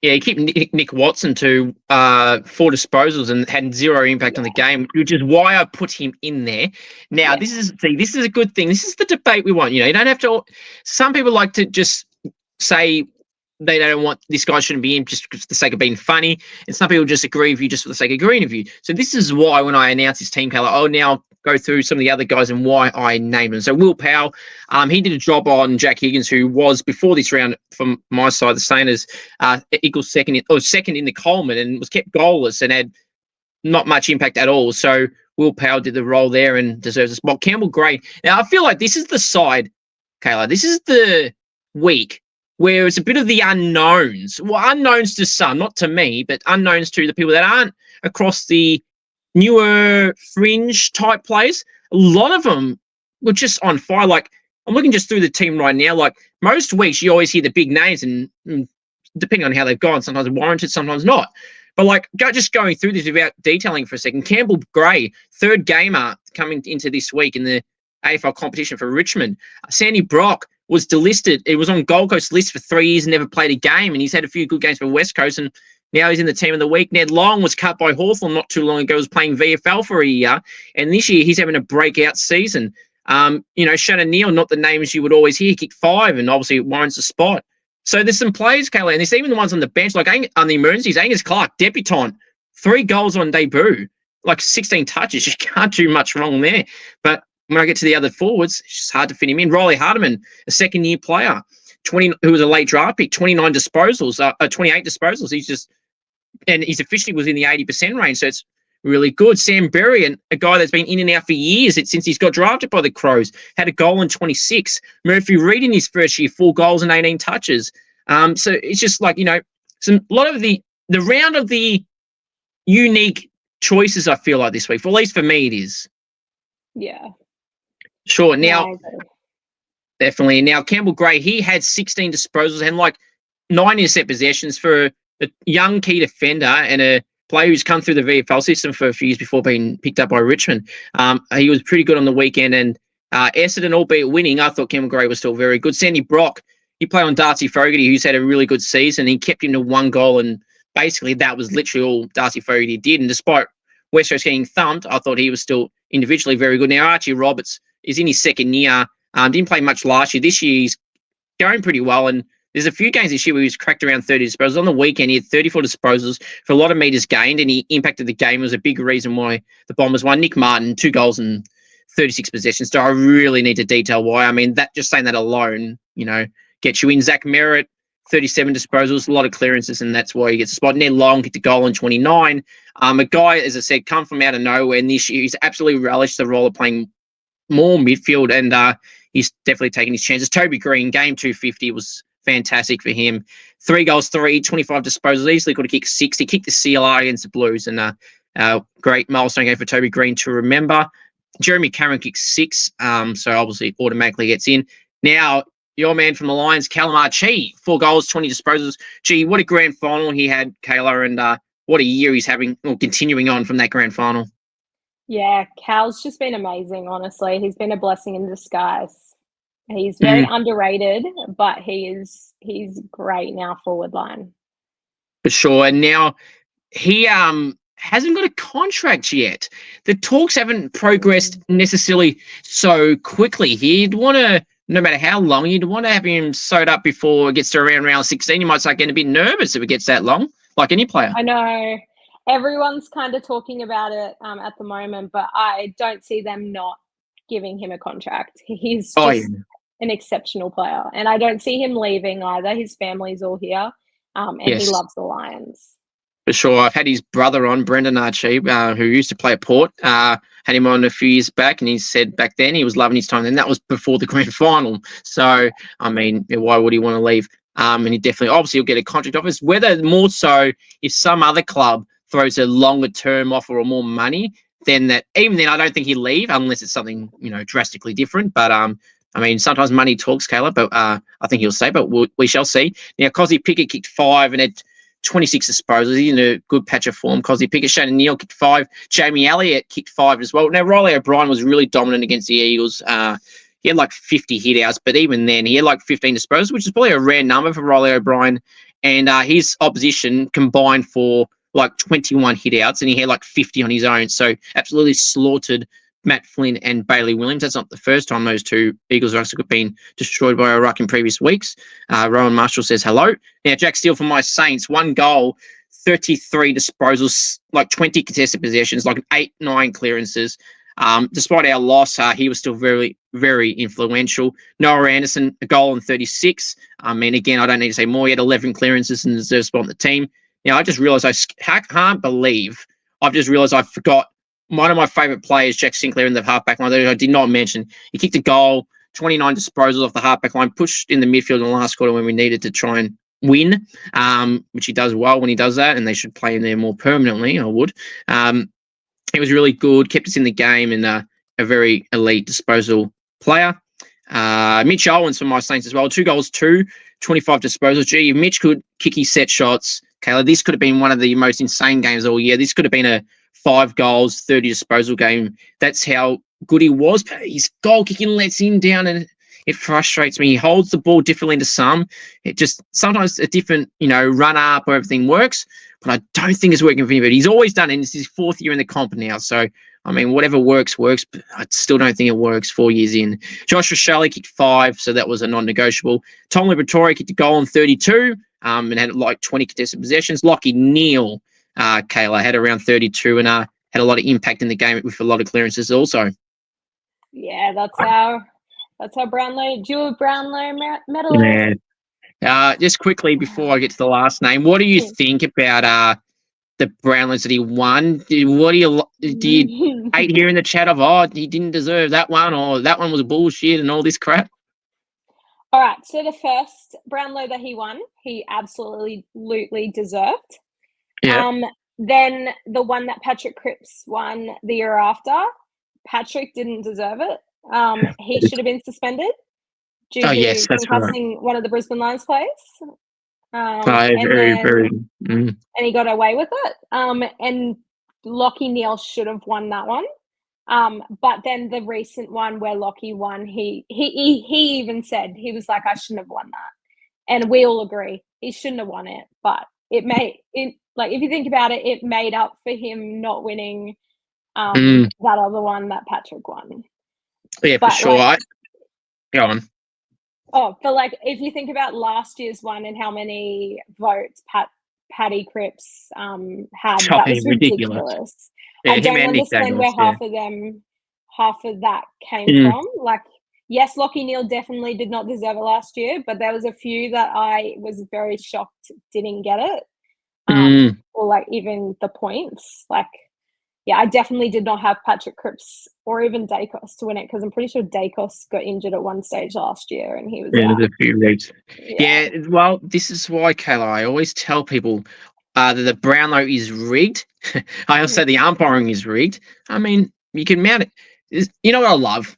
He kept Nick Watson to 4 disposals and had zero impact on the game, which is why I put him in there. Now, this is a good thing. This is the debate we want. You don't have to. Some people like to just say they don't want this guy shouldn't be in just for the sake of being funny, and some people just agree with you just for the sake of agreeing with you. So this is why when I announced his team colour, I'll now go through some of the other guys and why I named them. So Will Powell, he did a job on Jack Higgins, who was before this round from my side, the same as equals second in the Coleman, and was kept goalless and had not much impact at all. So Will Powell did the role there and deserves a spot. Campbell Gray. Now I feel like this is the side, Kayla. This is the week where it's a bit of the unknowns. Well, unknowns to some, not to me, but unknowns to the people that aren't across the newer fringe type players. A lot of them were just on fire. Like, I'm looking just through the team right now. Like, most weeks you always hear the big names, and depending on how they've gone, sometimes warranted, sometimes not. But like, just going through this without detailing for a second, Campbell Gray, third gamer coming into this week in the AFL competition for Richmond. Sandy Brock was delisted. It was on Gold Coast list for 3 years and never played a game, and he's had a few good games for West Coast, and now he's in the team of the week. Ned Long was cut by Hawthorn not too long ago, was playing VFL for a year, and this year he's having a breakout season. Shannon Neal, not the names you would always hear, kicked 5 and obviously it warrants a spot. So there's some players, Kayla, and there's even the ones on the bench, like on the emergencies. Angus Clark, debutant, 3 goals on debut, like 16 touches. You can't do much wrong there. But when I get to the other forwards, it's just hard to fit him in. Riley Hardiman, a second-year player, who was a late draft pick, 28 disposals. He's officially was in the 80% range, so it's really good. Sam Berry, and a guy that's been in and out for years since he's got drafted by the Crows, had a goal in 26. Murphy Reid in his first year, 4 goals and 18 touches. So it's just like, a lot of the round of the unique choices, I feel like this week, at least for me it is. Yeah. Sure. Now, definitely. Now, Campbell Gray, he had 16 disposals and like 9 intercept possessions for a young key defender and a player who's come through the VFL system for a few years before being picked up by Richmond. He was pretty good on the weekend, and Essendon, albeit winning, I thought Campbell Gray was still very good. Sandy Brock, he played on Darcy Fogarty, who's had a really good season. He kept him to 1 goal, and basically that was literally all Darcy Fogarty did. And despite West Coast getting thumped, I thought he was still individually very good. Now, Archie Roberts is in his second year. Didn't play much last year. This year he's going pretty well, and there's a few games this year where he's cracked around 30 disposals. On the weekend, he had 34 disposals for a lot of metres gained, and he impacted the game. It was a big reason why the Bombers won. Nick Martin, 2 goals and 36 possessions. So I really need to detail why. I mean, that just saying that alone, gets you in. Zach Merritt, 37 disposals, a lot of clearances, and that's why he gets a spot. Ned Long kicked a goal in 29. A guy, as I said, come from out of nowhere, and this year he's absolutely relished the role of playing more midfield, and he's definitely taken his chances. Toby Green, game 250 was fantastic for him. 3 goals, 25 disposals. Easily could have kicked 6. He kicked the CLR against the Blues, and great milestone game for Toby Green to remember. Jeremy Cameron kicked 6, so obviously automatically gets in. Now, your man from the Lions, Callum Archie, 4 goals, 20 disposals. Gee, what a grand final he had, Kayla, and what a year he's having, or continuing on from that grand final. Yeah, Cal's just been amazing, honestly. He's been a blessing in disguise. He's very underrated, but he's great now forward line. For sure. And now he hasn't got a contract yet. The talks haven't progressed necessarily so quickly. He'd want to, no matter how long, you'd want to have him sewed up before it gets to around round 16. You might start getting a bit nervous if it gets that long, like any player. I know. Everyone's kind of talking about it at the moment, but I don't see them not giving him a contract. He's just an exceptional player, and I don't see him leaving either. His family's all here, and he loves the Lions. For sure. I've had his brother on, Brendan Archie, who used to play at Port. Had him on a few years back, and he said back then he was loving his time. And that was before the grand final. So, I mean, why would he want to leave? And he definitely, obviously, he'll get a contract offer. Whether more so if some other club throws a longer term offer or more money, then even then I don't think he'll leave unless it's something drastically different. But I mean, sometimes money talks, Kayla, but I think he'll stay, but we shall see. Now, Cozzy Pickett kicked 5 and had 26 disposals. He's in a good patch of form. Cozzy Pickett, Shannon Neal kicked 5. Jamie Elliott kicked 5 as well. Now, Riley O'Brien was really dominant against the Eagles. He had like 50 hit-outs, but even then, he had like 15 disposals, which is probably a rare number for Riley O'Brien. And his opposition combined for like 21 hit-outs, and he had like 50 on his own. So absolutely slaughtered Matt Flynn and Bailey Williams. That's not the first time those two Eagles rucks have been destroyed by a ruck in previous weeks. Rowan Marshall says hello. Now, Jack Steele for my Saints, 1 goal, 33 disposals, like 20 contested possessions, like 8-9 clearances. Despite our loss, he was still very, very influential. Noah Anderson, a goal and 36. I mean, again, I don't need to say more. He had 11 clearances and deserves spot on the team. Now, I just realised I can't believe I've just realised I forgot one of my favourite players, Jack Sinclair, in the halfback line that I did not mention. He kicked a goal, 29 disposals off the halfback line, pushed in the midfield in the last quarter when we needed to try and win, which he does well when he does that, and they should play him there more permanently, I would. He was really good, kept us in the game, and a very elite disposal player. Mitch Owens for my Saints as well. 2 goals, 25 disposals. Gee, if Mitch could kick his set shots, Kayla, this could have been one of the most insane games all year. This could have been a 5 goals, 30 disposal game. That's how good he was. But his goal kicking lets him down, and it frustrates me. He holds the ball differently to some. It just sometimes a different, run up where everything works, but I don't think it's working for him. But he's always done it. And it's his 4th year in the comp now. So, I mean, whatever works, but I still don't think it works 4 years in. Josh Rochelle kicked 5, so that was a non-negotiable. Tom Liberatore kicked a goal on 32 and had like 20 contested possessions. Lockie Neal, Kayla, had around 32 and had a lot of impact in the game with a lot of clearances also. Yeah, that's our Brownlow, dual Brownlow medal. Yeah. Just quickly before I get to the last name, what do you think about the Brownlows that he won? Do you hate here in the chat of, he didn't deserve that one, or that one was bullshit and all this crap? All right, so the first Brownlow that he won, he absolutely deserved. Yeah. Then the one that Patrick Cripps won the year after, Patrick didn't deserve it. He should have been suspended due to concussing one of the Brisbane Lions players. And he got away with it. And Lockie Neal should have won that one. But then the recent one where Lockie won, he even said, he was like, I shouldn't have won that. And we all agree he shouldn't have won it. But if you think about it, it made up for him not winning that other one that Patrick won. Yeah, for sure. Go on. Oh, but if you think about last year's one and how many votes Paddy Cripps had, that was ridiculous. Yeah, I don't understand where half of that came from. Yes, Lockie Neal definitely did not deserve it last year, but there was a few that I was very shocked didn't get it. Or even the points. I definitely did not have Patrick Cripps or even Dacos to win it, because I'm pretty sure Dacos got injured at one stage last year and he was out. A few weeks. Yeah, well, this is why, Kayla, I always tell people that the Brownlow is rigged. I also say the umpiring is rigged. I mean, you can mount it. You know what I love?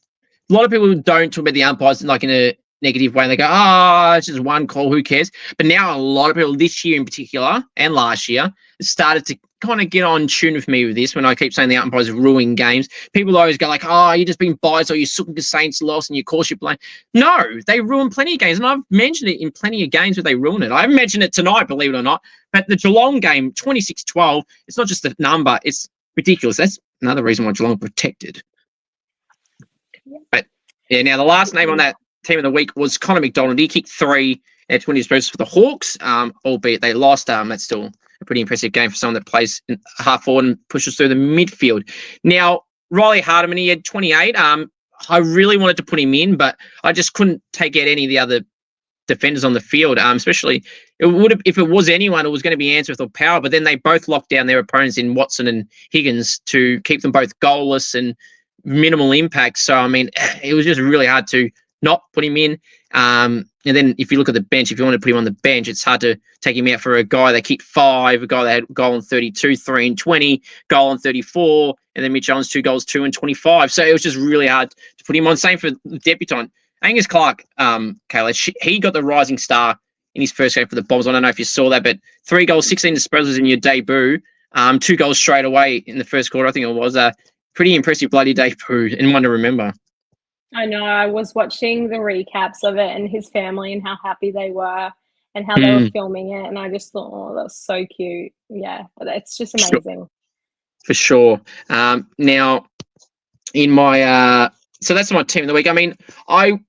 A lot of people don't talk about the umpires in a negative way. They go, it's just one call, who cares? But now a lot of people this year in particular and last year started to kind of get on tune with me with this when I keep saying the umpires ruin games. People always go you're just being biased, or you're sooking the Saints loss and you cause your blame. No, they ruin plenty of games, and I've mentioned it in plenty of games where they ruin it. I haven't mentioned it tonight, believe it or not, but the Geelong game, 26-12, it's not just the number, it's ridiculous. That's another reason why Geelong are protected. Yeah. But yeah, now the last name on that team of the week was Connor McDonald. He kicked 3 at 20 disposals for the Hawks, albeit they lost. That's still a pretty impressive game for someone that plays in half forward and pushes through the midfield. Now, Riley Hardiman, he had 28. I really wanted to put him in, but I just couldn't take out any of the other defenders on the field, especially if it was anyone, it was going to be Answorth or Power, but then they both locked down their opponents in Watson and Higgins to keep them both goalless and minimal impact. So, I mean, it was just really hard to not put him in. And then if you look at the bench, if you want to put him on the bench, it's hard to take him out for a guy that kicked 5, a guy that had goal on 32, 3 and 20, goal on 34, and then Mitch Owens 2 goals, 2 and 25. So it was just really hard to put him on. Same for the debutant. Angus Clark, Kayla, he got the rising star in his first game for the Bombs. I don't know if you saw that, but 3 goals, 16 disposals in your debut, 2 goals straight away in the first quarter, I think it was. A pretty impressive bloody debut and one to remember. I know. I was watching the recaps of it and his family and how happy they were and how they were filming it. And I just thought, oh, that's so cute. Yeah, but it's just amazing. For sure. Now, in my so that's my team of the week. I mean, I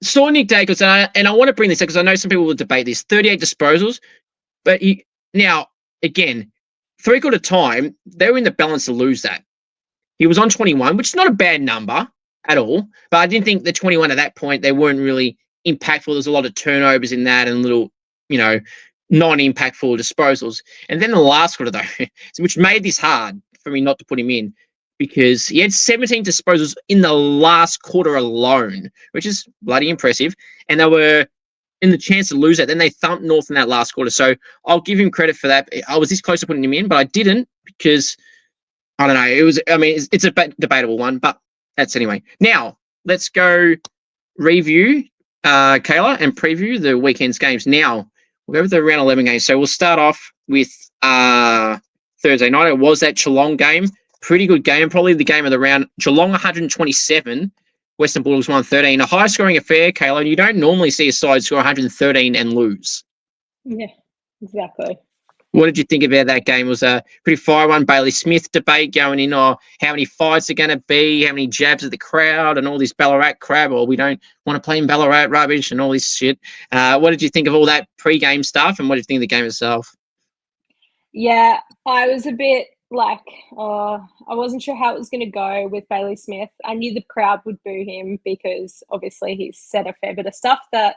saw Nick Dacos, and I want to bring this up because I know some people will debate this. 38 disposals, but now, again, 3/4 time, they were in the balance to lose that. He was on 21, which is not a bad number at all, but I didn't think the 21 at that point, they weren't really impactful. There's a lot of turnovers in that and little, non-impactful disposals. And then the last quarter, though, which made this hard for me not to put him in, because he had 17 disposals in the last quarter alone, which is bloody impressive. And they were in the chance to lose it. Then they thumped North in that last quarter. So I'll give him credit for that. I was this close to putting him in, but I didn't because, I don't know, it's a debatable one, but that's anyway. Now, let's go review, Kayla, and preview the weekend's games. Now, we'll go with the round 11 games. So we'll start off with Thursday night. It was that Geelong game. Pretty good game. Probably the game of the round. Geelong 127, Western Bulldogs 113. A high-scoring affair, Kayla, and you don't normally see a side score 113 and lose. Yeah, exactly. What did you think about that game? It was a pretty fire one. Bailey Smith debate going in, how many fights are going to be, how many jabs at the crowd, and all this Ballarat crap, or we don't want to play in Ballarat rubbish and all this shit. What did you think of all that pre-game stuff, and what did you think of the game itself? Yeah, I was a bit I wasn't sure how it was going to go with Bailey Smith. I knew the crowd would boo him because obviously he's said a fair bit of stuff that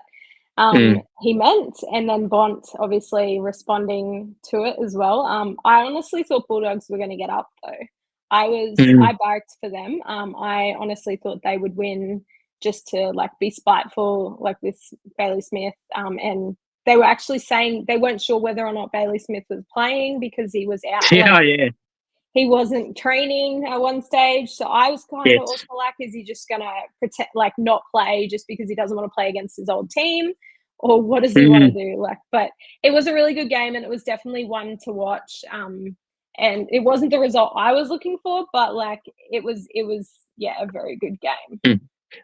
he meant, and then Bont obviously responding to it as well. I honestly thought Bulldogs were going to get up though. I barked for them. I honestly thought they would win just to be spiteful with Bailey Smith. And they were actually saying they weren't sure whether or not Bailey Smith was playing because he was out. Yeah. He wasn't training at one stage. So I was kind of also is he just going to pretend not play just because he doesn't want to play against his old team? Or what does he want to do? But it was a really good game and it was definitely one to watch. And it wasn't the result I was looking for, but it was a very good game.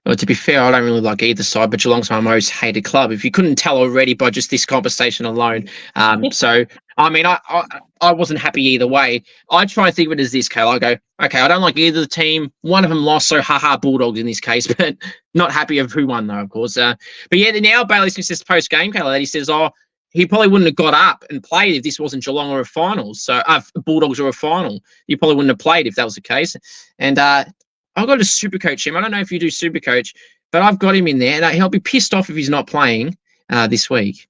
Well, to be fair, I don't really like either side, but Geelong's my most hated club. If you couldn't tell already by just this conversation alone. So, I mean, I wasn't happy either way. I try and think of it as this, Kayla. I go, okay, I don't like either team. One of them lost, so haha, Bulldogs in this case, but not happy of who won, though, of course. But yeah, now Bailey Smith says post-game, Kayla, that he says, he probably wouldn't have got up and played if this wasn't Geelong or a finals. So, Bulldogs or a final. He probably wouldn't have played if that was the case. And, I've got to super coach him. I don't know if you do super coach, but I've got him in there, and he'll be pissed off if he's not playing this week.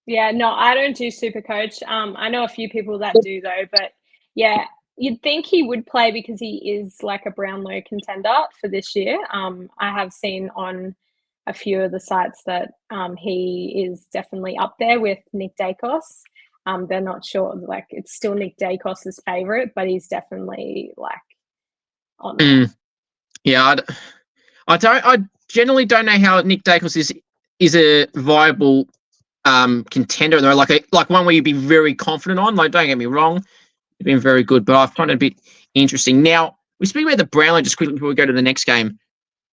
Yeah, no, I don't do super coach. I know a few people that do though, but yeah, you'd think he would play because he is a Brownlow contender for this year. I have seen on a few of the sites that he is definitely up there with Nick Dacos. They're not sure, it's still Nick Dacos's favourite, but he's definitely Yeah, I generally don't know how Nick Dacos is a viable contender. They're like one where you'd be very confident on. Don't get me wrong, they've been very good, but I find it a bit interesting. Now we speak about the Brownlow just quickly before we go to the next game.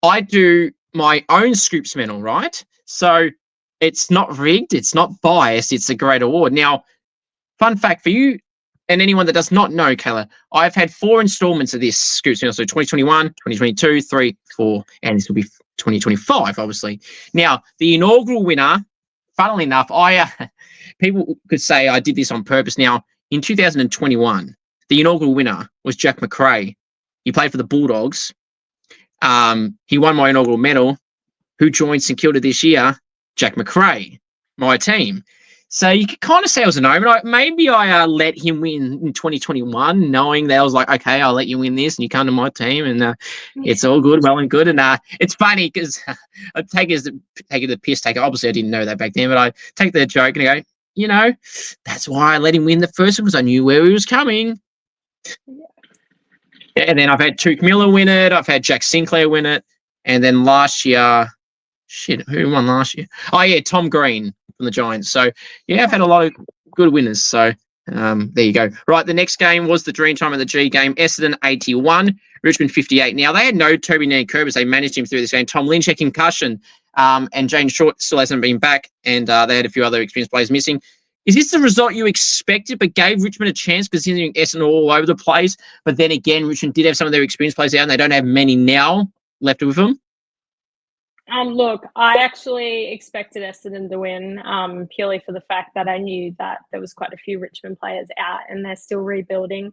I do my own Scoops medal, right? So it's not rigged, it's not biased, it's a great award. Now, fun fact for you. And anyone that does not know, Kayla, I've had 4 installments of this Scoops medal. So 2021, 2022, 3, 4, and this will be 2025, obviously. Now, the inaugural winner, funnily enough, people could say I did this on purpose. Now, in 2021, the inaugural winner was Jack McRae. He played for the Bulldogs. He won my inaugural medal. Who joined St Kilda this year? Jack McRae, my team. So you could kind of say I was an omen. Maybe I let him win in 2021, knowing that I was like, okay, I'll let you win this, and you come to my team, and it's all good, well and good. And it's funny because I take it the piss taker. Obviously, I didn't know that back then, but I take the joke and I go, that's why I let him win the first one because I knew where he was coming. Yeah, and then I've had Tuke Miller win it. I've had Jack Sinclair win it. And then last year, who won last year? Oh, yeah, Tom Green from the Giants. So, yeah, I've had a lot of good winners. So, there you go. Right, the next game was the dream time of the G game. Essendon 81, Richmond 58. Now, they had no Toby Nankervis. They managed him through this game. Tom Lynch had concussion, and Jane Short still hasn't been back, and they had a few other experienced players missing. Is this the result you expected but gave Richmond a chance considering Essendon all over the place? But then again, Richmond did have some of their experienced players out, and they don't have many now left with them. Look, I actually expected Essendon to win purely for the fact that I knew that there was quite a few Richmond players out and they're still rebuilding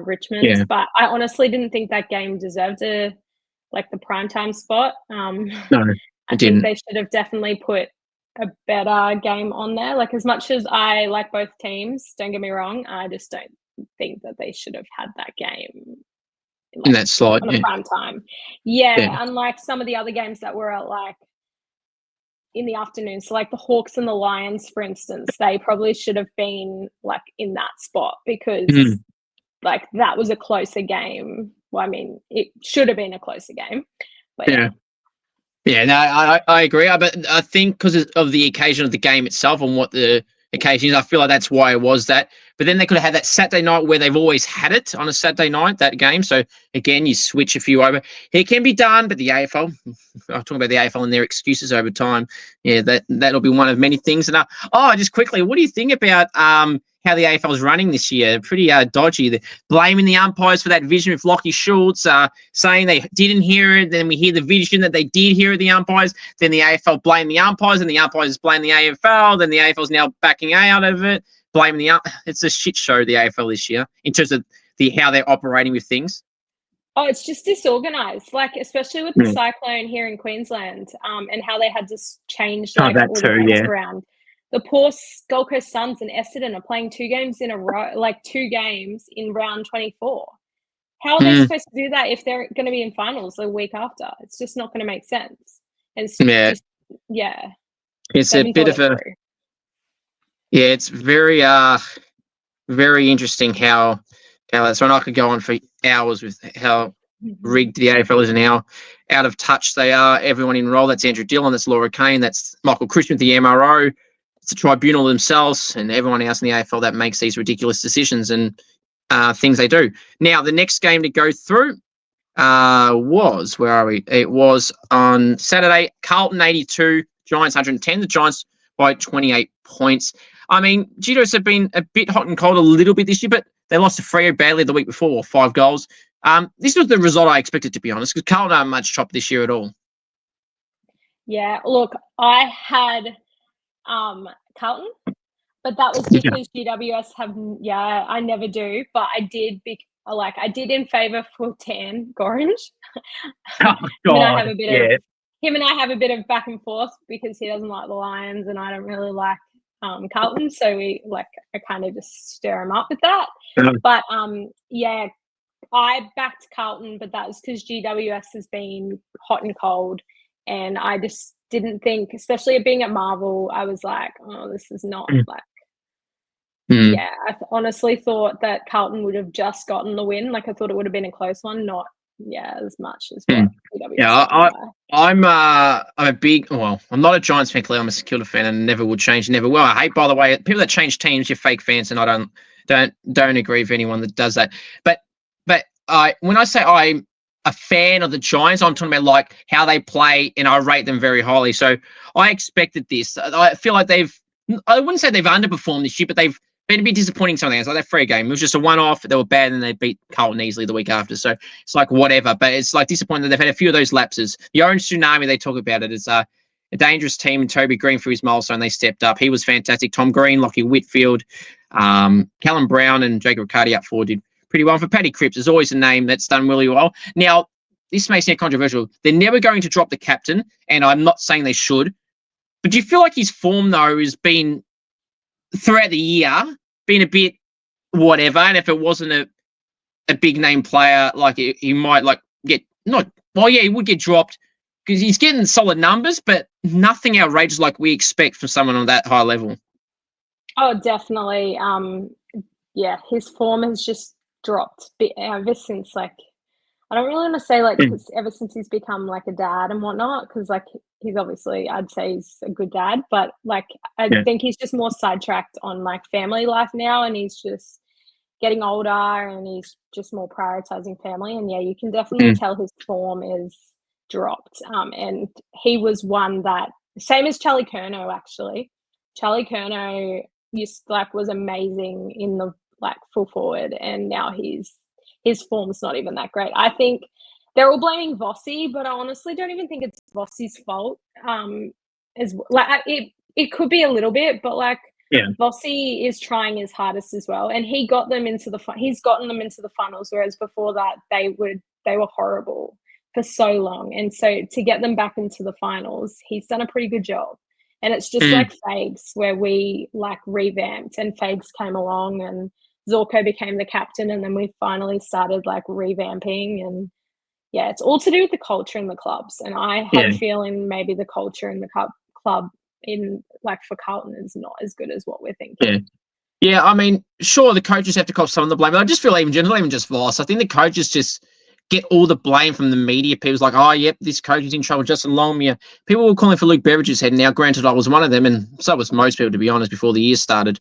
Richmond. Yeah. But I honestly didn't think that game deserved the primetime spot. No, I think they should have definitely put a better game on there. Like, as much as I like both teams, don't get me wrong, I just don't think that they should have had that game in that slot on a prime time. Yeah, unlike some of the other games that were at in the afternoon. So like the Hawks and the Lions, for instance, they probably should have been in that spot because that was a closer game. Well, I mean, it should have been a closer game. But yeah, no, I agree. But I think because of the occasion of the game itself and what the occasion is, I feel like that's why it was that. But then they could have had that Saturday night where they've always had it on a Saturday night, that game. So, again, you switch a few over. It can be done, but the AFL, I'll talk about the AFL and their excuses over time. Yeah, that'll be one of many things. And just quickly, what do you think about how the AFL is running this year? Pretty dodgy. They're blaming the umpires for that vision with Lockie Schultz, saying they didn't hear it. Then we hear the vision that they did hear the umpires. Then the AFL blame the umpires, and the umpires blame the AFL. Then the AFL is now backing out of it. It's a shit show, the AFL this year, in terms of how they're operating with things. Oh, it's just disorganised, especially with the cyclone here in Queensland, and how they had to change all the games around. The poor Gold Coast Suns and Essendon are playing 2 games in a row, 2 games in round 24. How are they supposed to do that if they're going to be in finals a week after? It's just not going to make sense. And it's it's a bit of a... Yeah, it's very, very interesting how that's when I could go on for hours with how rigged the AFL is and how out of touch they are. Everyone enrolled. That's Andrew Dillon. That's Laura Kane. That's Michael Christian with the MRO. It's the tribunal themselves and everyone else in the AFL that makes these ridiculous decisions and things they do. Now, the next game to go through was, where are we? It was on Saturday, Carlton 82, Giants 110. The Giants by 28 points. I mean, Jitos have been a bit hot and cold a little bit this year, but they lost to Freo badly the week before, 5 goals. This was the result I expected, to be honest, because Carlton aren't much chopped this year at all. Yeah, look, I had Carlton, but that was because GWS have, I never do, but I did in favour for Tan Gorringe. Oh, God, him and I have a bit of back and forth because he doesn't like the Lions and I don't really like Carlton, so I kind of just stir him up with that. But I backed Carlton, but that was because GWS has been hot and cold, and I just didn't think, especially being at Marvel, I was like, oh, this is not I honestly thought that Carlton would have just gotten the win. I thought it would have been a close one, not as much as what GWS. I'm a big, I'm not a Giants fan, clearly. I'm a Security fan and never will change, never will. I hate, by the way, people that change teams, you're fake fans, and I don't agree with anyone that does that. But when I say I'm a fan of the Giants, I'm talking about how they play, and I rate them very highly. So I expected this. I feel like I wouldn't say they've underperformed this year, but they've been a bit disappointing some things. That free game, it was just a one-off. They were bad, and they beat Carlton easily the week after. So it's whatever. But it's disappointing that they've had a few of those lapses. The Orange Tsunami, they talk about it. It's a dangerous team, and Toby Green for his milestone, they stepped up. He was fantastic. Tom Green, Lockie Whitfield, Callum Brown, and Jacob Riccardi up forward did pretty well. For Paddy Cripps, is always a name that's done really well. Now, this may sound controversial. They're never going to drop the captain, and I'm not saying they should. But do you feel like his form, though, has been throughout the year been a bit whatever, and if it wasn't a big name player, like he might like get not. Well, yeah, he would get dropped because he's getting solid numbers, but nothing outrageous like we expect from someone on that high level. Oh, definitely. Yeah, his form has just dropped ever since, like, I don't really want to say like ever since he's become like a dad and whatnot, because like he's obviously, I'd say he's a good dad, but like I think he's just more sidetracked on like family life now, and he's just getting older and he's just more prioritizing family. And yeah, you can definitely tell his form is dropped. And he was one that, same as Charlie Curnow, actually. Charlie Curnow was amazing in the like full forward, and now his form's not even that great. I think they're all blaming Vossi, but I honestly don't even think it's Vossi's fault. As like it could be a little bit, but like Vossi is trying his hardest as well, and he's gotten them into the finals, whereas before that they were horrible for so long, and so to get them back into the finals, he's done a pretty good job. And it's just like Fags, where we like revamped, and Fags came along and Zorko became the captain, and then we finally started like revamping. And yeah, it's all to do with the culture in the clubs. And I have a feeling maybe the culture in the club in like for Carlton is not as good as what we're thinking. Yeah, I mean, sure, the coaches have to cop some of the blame, but I just feel not even just Voss. I think the coaches just get all the blame from the media. People's like, oh, yep, this coach is in trouble. Justin Longmire. People were calling for Luke Beveridge's head. Now, granted, I was one of them, and so was most people, to be honest, before the year started.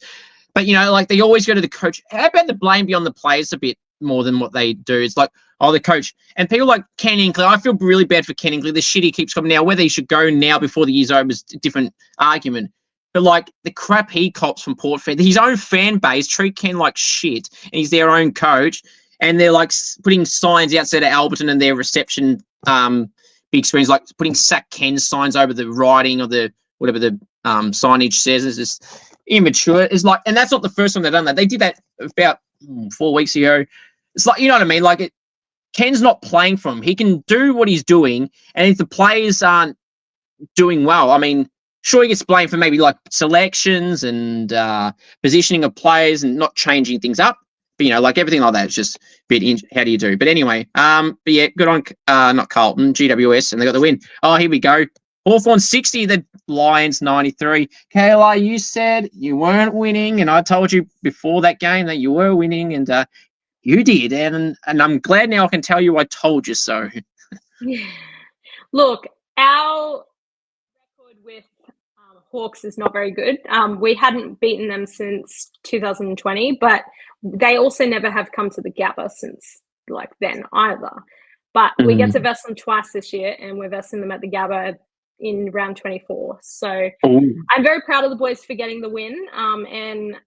But, you know, like they always go to the coach. How about the blame be on the players a bit more than what they do? It's like, oh, the coach. And people like Ken Inkley, I feel really bad for Ken Inkley. The shit he keeps coming now. Whether he should go now before the year's over is a different argument. But, like, the crap he cops from Port Fed, his own fan base treat Ken like shit, and he's their own coach. And they're like putting signs outside of Alberton and their reception big screens, like putting Sack Ken signs over the writing of the whatever the signage says. It's just immature. It's like, and that's not the first time they've done that. They did that about 4 weeks ago. It's like, you know what I mean? Like Ken's not playing from him. He can do what he's doing, and if the players aren't doing well, I mean, sure, he gets blamed for maybe like selections and positioning of players and not changing things up. But, you know, like everything like that, it's just a bit, how do you do? But anyway, but yeah, good on, not Carlton, GWS, and they got the win. Oh, here we go. Hawthorn 60, the Lions 93. Kayla, you said you weren't winning, and I told you before that game that you were winning, and you did. And I'm glad now I can tell you I told you so. Look, our record with Hawks is not very good. We hadn't beaten them since 2020, but they also never have come to the Gabba since like then either. But we get to verse them twice this year, and we're versing them at the Gabba in round 24. So I'm very proud of the boys for getting the win. And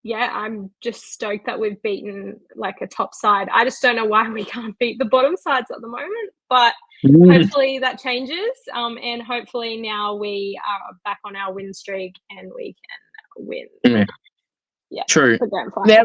yeah, I'm just stoked that we've beaten like a top side. I just don't know why we can't beat the bottom sides at the moment, but hopefully that changes. And hopefully now we are back on our win streak and we can win. Yeah, true. Now,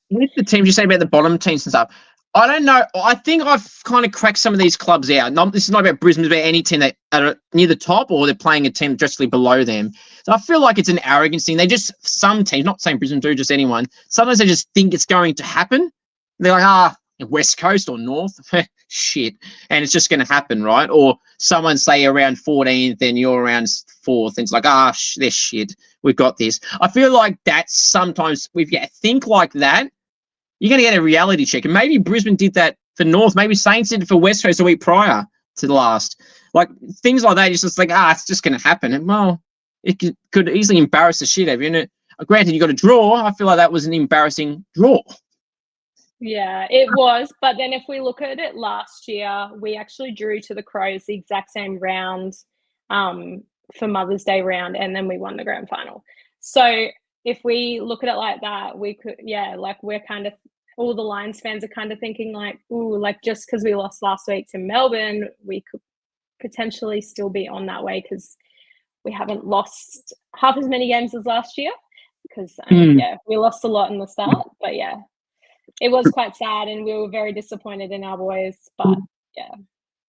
with the teams you say about the bottom teams and stuff, I don't know. I think I've kind of cracked some of these clubs out. This is not about Brisbane, it's about any team that are near the top or they're playing a team directly below them. So I feel like it's an arrogance thing. They just, some teams, not saying Brisbane do, just anyone, sometimes they just think it's going to happen. They're like, West Coast or North, shit. And it's just going to happen, right? Or someone say around 14th and you're around 4th. And it's like, they're shit. We've got this. I feel like that's sometimes, if you think like that, you're going to get a reality check. And maybe Brisbane did that for North. Maybe Saints did it for West Coast a week prior to the last. Like, things like that, it's just like, it's just going to happen. And, well, it could easily embarrass the shit out of you. And granted, you got a draw. I feel like that was an embarrassing draw. Yeah, it was. But then if we look at it last year, we actually drew to the Crows the exact same round for Mother's Day round, and then we won the grand final. So if we look at it like that, we could, like we're kind of, all the Lions fans are kind of thinking like, like just because we lost last week to Melbourne, we could potentially still be on that way because we haven't lost half as many games as last year because, we lost a lot in the start. But, it was quite sad and we were very disappointed in our boys. But,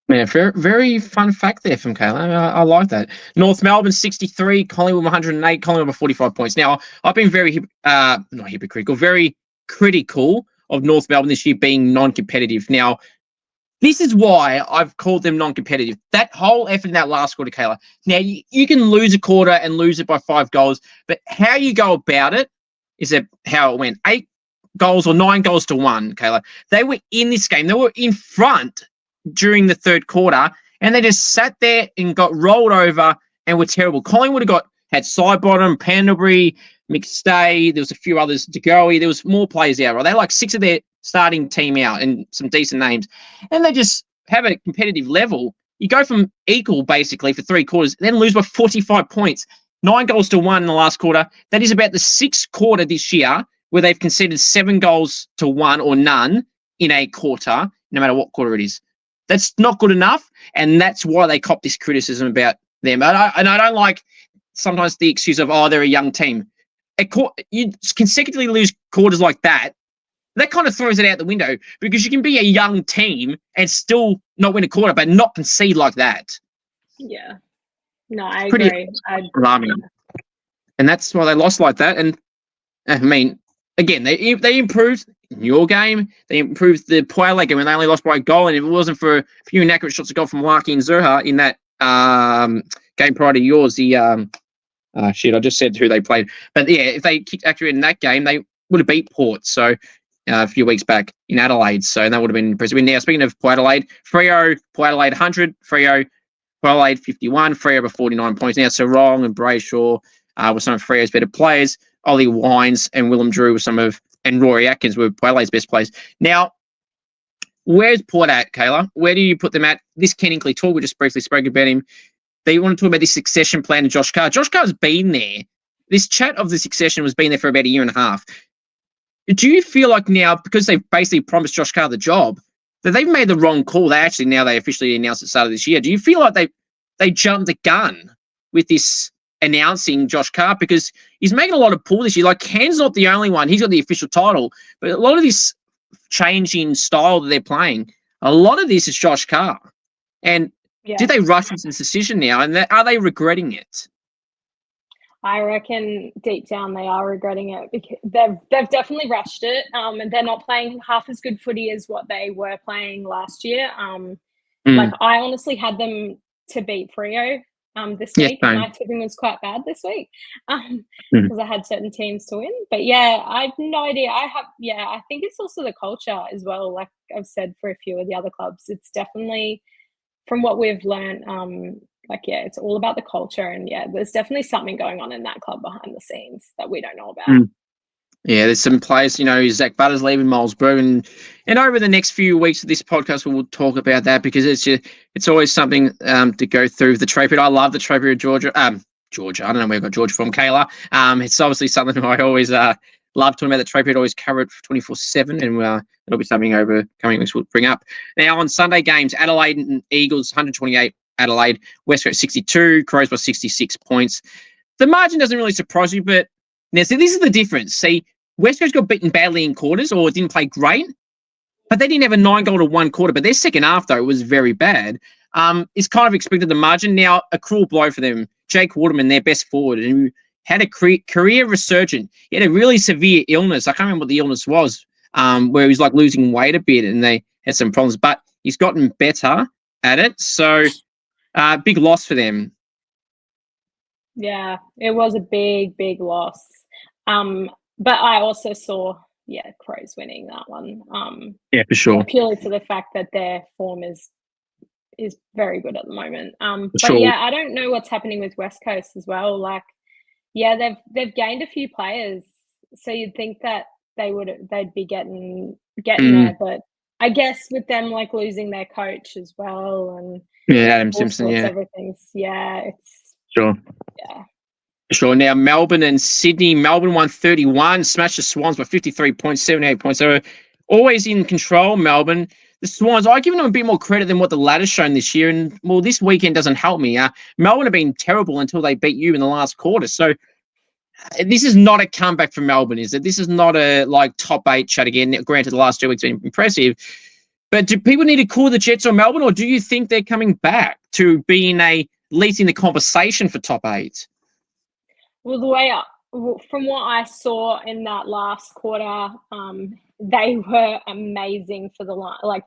Yeah, very, very fun fact there from Kayla. I like that. North Melbourne 63, Collingwood 108, Collingwood with 45 points. Now, I've been very, not hypocritical, very critical of North Melbourne this year being non-competitive. Now, this is why I've called them non-competitive. That whole effort in that last quarter, Kayla. Now, you can lose a quarter and lose it by 5 goals, but how you go about it is that how it went. 8 goals or 9 goals to 1, Kayla. They were in this game. They were in front during the third quarter, and they just sat there and got rolled over and were terrible. Collingwood had Sidebottom, Pendlebury, McStay. There was a few others, DeGoey. There was more players out. Right? They had like 6 of their starting team out and some decent names, and they just have a competitive level. You go from equal basically for 3 quarters, then lose by 45 points, 9 goals to 1 in the last quarter. That is about the 6th quarter this year where they've conceded 7 goals to 1 or none in a quarter, no matter what quarter it is. That's not good enough, and that's why they cop this criticism about them. And I don't like sometimes the excuse of, they're a young team. You consecutively lose quarters like that, that kind of throws it out the window, because you can be a young team and still not win a quarter, but not concede like that. Yeah. No, I agree. Alarming. And that's why they lost like that. And, I mean, again, they improved in your game. They improved the Poile game when they only lost by a goal. And if it wasn't for a few inaccurate shots of goal from Larky and Zurha in that game prior to yours, I just said who they played. But yeah, if they kicked accurate in that game, they would have beat Port. So a few weeks back in Adelaide. So that would have been impressive. Now, speaking of Port Adelaide, Freo, Port Adelaide 100, Freo, Port Adelaide 51, Freo with 49 points. Now, Sarong and Brayshaw were some of Freo's better players. Ollie Wines and Willem Drew were and Rory Atkins were Port Adelaide's best players. Now, where's Port at, Kayla? Where do you put them at? This Ken Inkley talk, we just briefly spoke about him. They want to talk about this succession plan to Josh Carr. Josh Carr's been there. This chat of the succession was been there for about a year and a half. Do you feel like now, because they've basically promised Josh Carr the job, that they've made the wrong call? They officially announced at the start of this year. Do you feel like they jumped the gun with this announcing Josh Carr, because he's making a lot of pull this year? Like, Ken's not the only one. He's got the official title, but a lot of this change in style that they're playing, a lot of this is Josh Carr. And did they rush into this decision now? And are they regretting it? I reckon deep down they are regretting it, because they've definitely rushed it, and they're not playing half as good footy as what they were playing last year. Like, I honestly had them to beat Freo this week, and my tipping was quite bad this week because I had certain teams to win. But yeah, I have no idea. I think it's also the culture as well. Like I've said for a few of the other clubs, it's definitely, from what we've learned, it's all about the culture, and there's definitely something going on in that club behind the scenes that we don't know about. Yeah, there's some players, Zach Butter's leaving Milesburg, and over the next few weeks of this podcast, we'll talk about that, because it's always something to go through. The trade period, I love the trade period, Georgia. I don't know where I got Georgia from, Kayla. It's obviously something I always love talking about. The trade period, always cover it 24/7, and it'll be something over coming weeks we'll bring up. Now, on Sunday games, Adelaide and Eagles, 128 Adelaide, West Coast 62, Crows by 66 points. The margin doesn't really surprise you, but now, see, this is the difference. See, West Coast got beaten badly in quarters, or didn't play great, but they didn't have a 9 goal to 1 quarter. But their second half, though, was very bad. It's kind of expected the margin. Now, a cruel blow for them. Jake Waterman, their best forward, who had a career resurgence. He had a really severe illness. I can't remember what the illness was, where he was like losing weight a bit, and they had some problems. But he's gotten better at it. So, big loss for them. Yeah, it was a big, big loss. But I also saw, Crows winning that one. For sure. Purely to the fact that their form is very good at the moment. Sure. I don't know what's happening with West Coast as well. Like, they've gained a few players, so you'd think that they'd be getting there, but I guess with them like losing their coach as well, and Adam Simpson, everything's it's sure. Yeah. Sure. Now, Melbourne and Sydney. Melbourne won 31, smashed the Swans by 53 points, 78 points. They were always in control, Melbourne. The Swans, I've given them a bit more credit than what the ladder's shown this year. And, well, this weekend doesn't help me. Melbourne have been terrible until they beat you in the last quarter. So this is not a comeback for Melbourne, is it? This is not a, top 8 chat again. Granted, the last 2 weeks have been impressive. But do people need to call the Jets or Melbourne, or do you think they're coming back to being at least in the conversation for top 8? Well, from what I saw in that last quarter, they were amazing for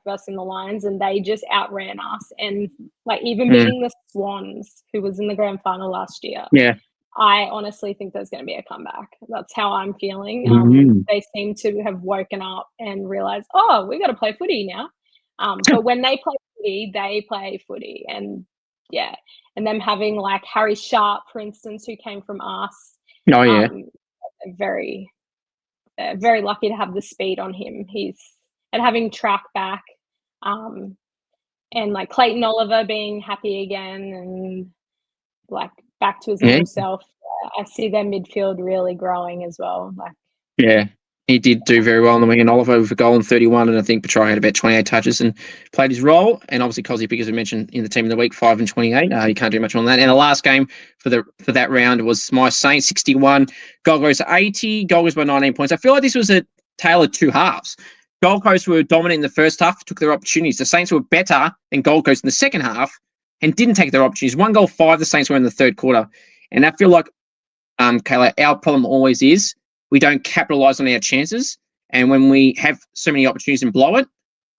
versus the Lions, and they just outran us, and even beating the Swans, who was in the grand final last year. Yeah. I honestly think there's going to be a comeback. That's how I'm feeling. They seem to have woken up and realized, oh, we got to play footy now. But when they play footy, and yeah, and them having Harry Sharp, for instance, who came from us. Oh yeah, very, very lucky to have the speed on him. And having track back, and Clayton Oliver being happy again, and back to his normal self. I see their midfield really growing as well. Yeah, he did do very well on the wing, and Oliver with a goal and 31, and I think Petrai had about 28 touches and played his role. And obviously Cosy, because we mentioned in the team of the week, 5 and 28. You can't do much on that. And the last game for that round was my Saints 61, Gold Coast 80, Gold Coast by 19 points. I feel like this was a tale of two halves. Gold Coast were dominant in the first half, took their opportunities. The Saints were better than Gold Coast in the second half and didn't take their opportunities. 1 goal, 5 the Saints were in the third quarter. And I feel like, Kayla, our problem always is we don't capitalise on our chances. And when we have so many opportunities and blow it,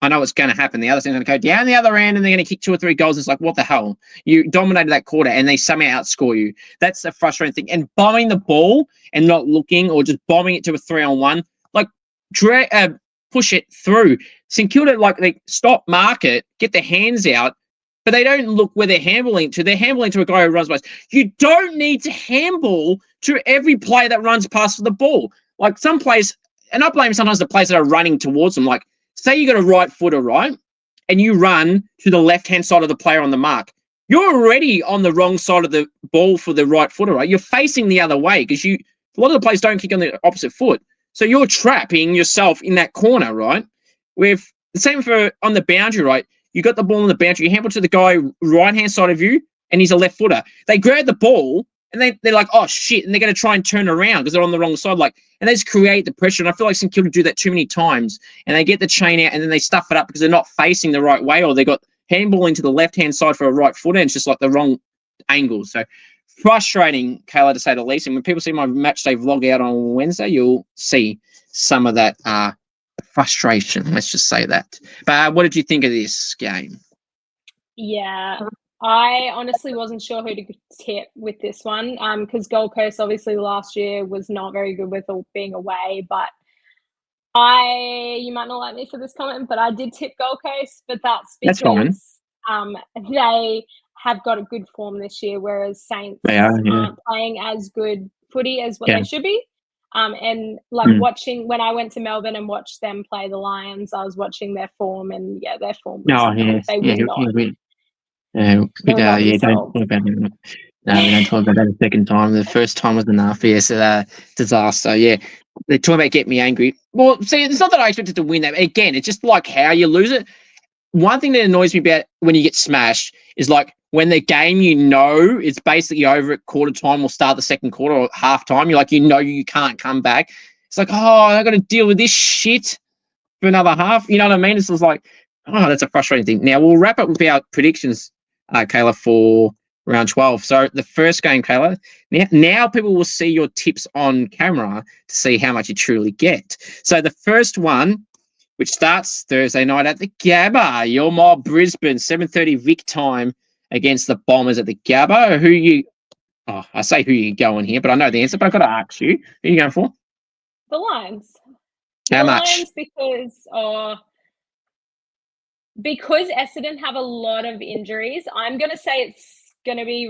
I know it's going to happen. The other team's going to go down the other end and they're going to kick 2 or 3 goals. It's like, what the hell? You dominated that quarter and they somehow outscore you. That's the frustrating thing. And bombing the ball and not looking, or just bombing it to a 3-on-1, push it through. St Kilda, they stop, mark it, get their hands out, but they don't look where they're handballing to. They're handballing to a guy who runs past. You don't need to handball to every player that runs past the ball. Some players, and I blame sometimes the players that are running towards them. Say you got a right footer, right? And you run to the left-hand side of the player on the mark. You're already on the wrong side of the ball for the right footer, right? You're facing the other way because a lot of the players don't kick on the opposite foot. So you're trapping yourself in that corner, right? With the same for on the boundary, right? You got the ball on the boundary, you handle to the guy right-hand side of you, and he's a left footer. They grab the ball, and they're like, oh, shit, and they're going to try and turn around because they're on the wrong side. And they just create the pressure. And I feel like St Kilda do that too many times, and they get the chain out, and then they stuff it up because they're not facing the right way, or they got handballing to the left-hand side for a right footer, and it's just the wrong angle. So frustrating, Kayla, to say the least. And when people see my match day vlog out on Wednesday, you'll see some of that frustration, let's just say that. But what did you think of this game? Yeah, I honestly wasn't sure who to tip with this one, because Gold Coast obviously last year was not very good with being away, but you might not like me for this comment, but I did tip Gold Coast, but that's because they have got a good form this year, whereas Saints aren't playing as good footy as what they should be. And watching, when I went to Melbourne and watched them play the Lions, I was watching their form, and their form was they were not. Don't talk about it. No, we don't talk about that a second time. The first time was enough. Yes, disaster. Yeah, they're talking about getting me angry. Well, see, it's not that I expected to win that. Again, it's just how you lose it. One thing that annoys me about when you get smashed is when the game it's basically over at quarter time or start the second quarter or half time. You're you can't come back. It's I got to deal with this shit for another half. You know what I mean? It's just that's a frustrating thing. Now we'll wrap up with our predictions, Kayla, for round 12. So the first game, Kayla, now people will see your tips on camera to see how much you truly get. So the first one, which starts Thursday night at the Gabba, your mob Brisbane, 7:30 Vic time against the Bombers at the Gabba. I say who you going here, but I know the answer, but I've got to ask you. Who are you going for? The Lions. How much? Lions because Essendon have a lot of injuries. I'm going to say it's going to be...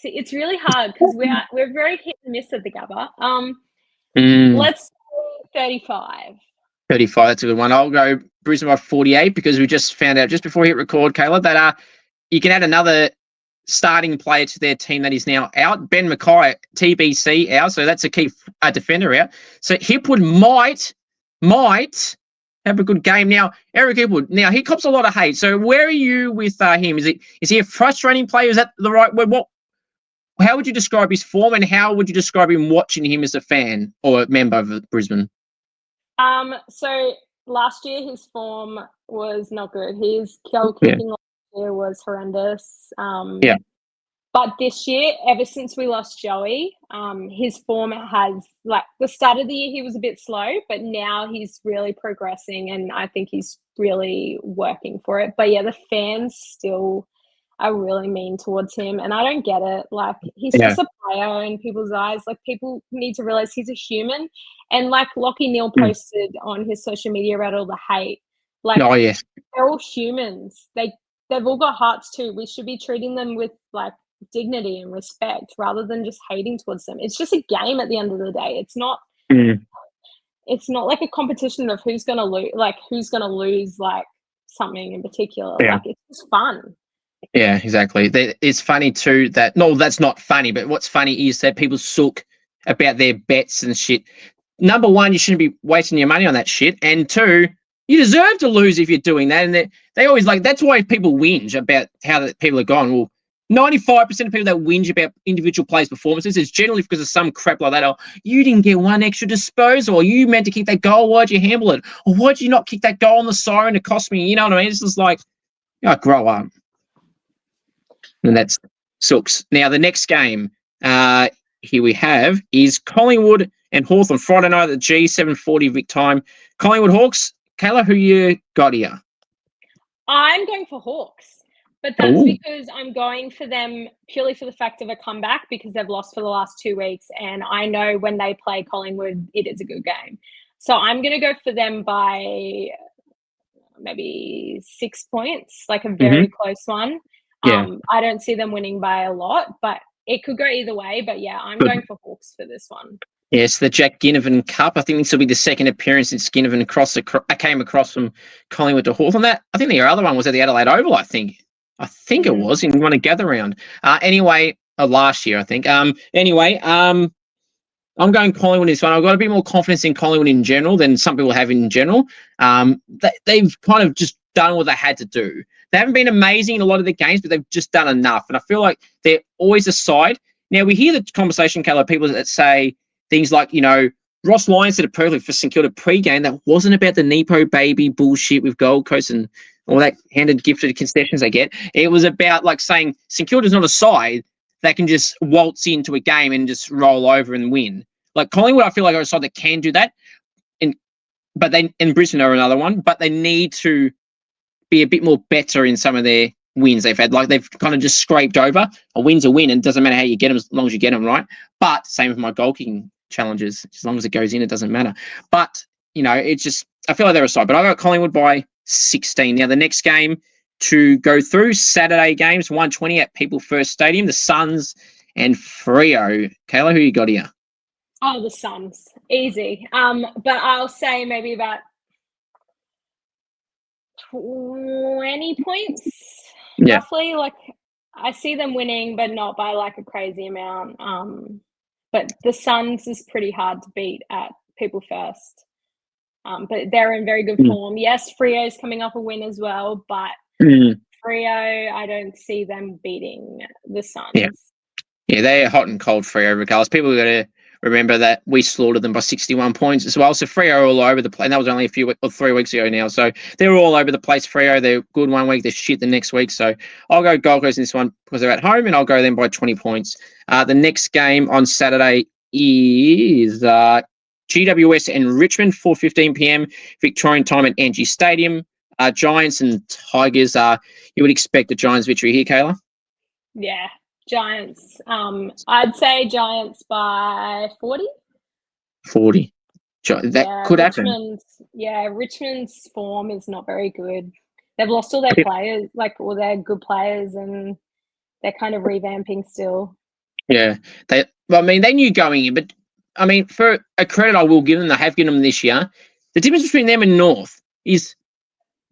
it's really hard because we're very hit and miss at the Gabba. Let's say 35. 35, that's a good one. I'll go Brisbane by 48 because we just found out just before we hit record, Kayla, that you can add another starting player to their team that is now out. Ben Mackay, TBC, out, so that's a key defender out. So Hipwood might have a good game. Now, Eric Hipwood, he cops a lot of hate. So where are you with him? Is he a frustrating player? Is that the right word? How would you describe his form, and how would you describe him watching him as a fan or a member of Brisbane? So last year his form was not good. His goal kicking last year was horrendous. Yeah. But this year, ever since we lost Joey, his form has, like, the start of the year he was a bit slow, but now he's really progressing, and I think he's really working for it. But yeah, the fans still are really mean towards him, and I don't get it. Like, he's just a player in people's eyes. Like, people need to realize he's a human. And like Lockie Neal posted on his social media about all the hate. Like, they're all humans. They've all got hearts too. We should be treating them with like dignity and respect rather than just hating towards them. It's just a game at the end of the day. It's not it's not like a competition of who's gonna lose, like something in particular. Like, it's just fun. Yeah, exactly. It's funny too that, no, that's not funny, but what's funny is that people sook about their bets and shit. Number one, you shouldn't be wasting your money on that shit. And two, you deserve to lose if you're doing that. And they always, like, that's why people whinge about how people are gone. Well, 95% of people that whinge about individual players' performances is generally because of some crap like that. Oh, you didn't get one extra disposal, or you meant to kick that goal, why'd you handle it? Or why'd you not kick that goal on the siren? It cost me, you know what I mean? It's just like, grow up. And that's sooks. Now, the next game here we have is Collingwood and Hawthorn Friday night at the G740 Vic time. Collingwood Hawks. Kayla, who you got here? I'm going for Hawks, but that's because I'm going for them purely for the fact of a comeback, because they've lost for the last 2 weeks, and I know when they play Collingwood, it is a good game. So I'm going to go for them by maybe 6 points, like a very close one. I don't see them winning by a lot, but it could go either way. But yeah, I'm going for Hawks for this one. Yes, the Jack Ginnivan Cup. I think this will be the second appearance since Ginnivan came across from Collingwood to Hawthorn. I think the other one was at the Adelaide Oval, I think it was in one of gather round. Last year, I think. I'm going Collingwood in this one. I've got a bit more confidence in Collingwood in general than some people have in general. They've kind of just done what they had to do. They haven't been amazing in a lot of the games, but they've just done enough. And I feel like they're always a side. Now, we hear the conversation, Caleb, people that say things like, Ross Lyons said it perfectly for St Kilda pre-game. That wasn't about the Nepo baby bullshit with Gold Coast and all that handed gifted concessions they get. It was about like saying St Kilda's not a side that can just waltz into a game and just roll over and win. Like Collingwood, I feel like are a side that can do that. But Brisbane are another one, but they need to be a bit more better in some of their wins they've had. Like they've kind of just scraped over. A win's a win, and it doesn't matter how you get them as long as you get them right. But same with my goal kicking challenges. As long as it goes in, it doesn't matter. But, it's just, I feel like they're a side. But I got Collingwood by 16. Now, the next game to go through, Saturday games, 1:20 at People First Stadium, the Suns and Freo. Kayla, who you got here? Oh, the Suns. Easy. But I'll say maybe about 20 points, roughly. Like, I see them winning, but not by like a crazy amount. But the Suns is pretty hard to beat at People First. But they're in very good form. Yes, Freo's coming off a win as well, but Freo, I don't see them beating the Suns. Yeah, they are hot and cold, Freo, regardless. People got to remember that we slaughtered them by 61 points as well. So Freo are all over the place. And that was only 3 weeks ago now. So they're all over the place. Freo, they're good one week, they're shit the next week. So I'll go Gold Coast in this one because they're at home, and I'll go them by 20 points. The next game on Saturday is GWS and Richmond, 4:15 p.m. Victorian time at Angie Stadium. Giants and Tigers. You would expect the Giants victory here, Kayla? Yeah. Giants. I'd say Giants by 40. 40. That could happen. Richmond's form is not very good. They've lost all their players, like all their good players, and they're kind of revamping still. Yeah. They knew going in, but I mean, for a credit I will give them, they have given them this year. The difference between them and North is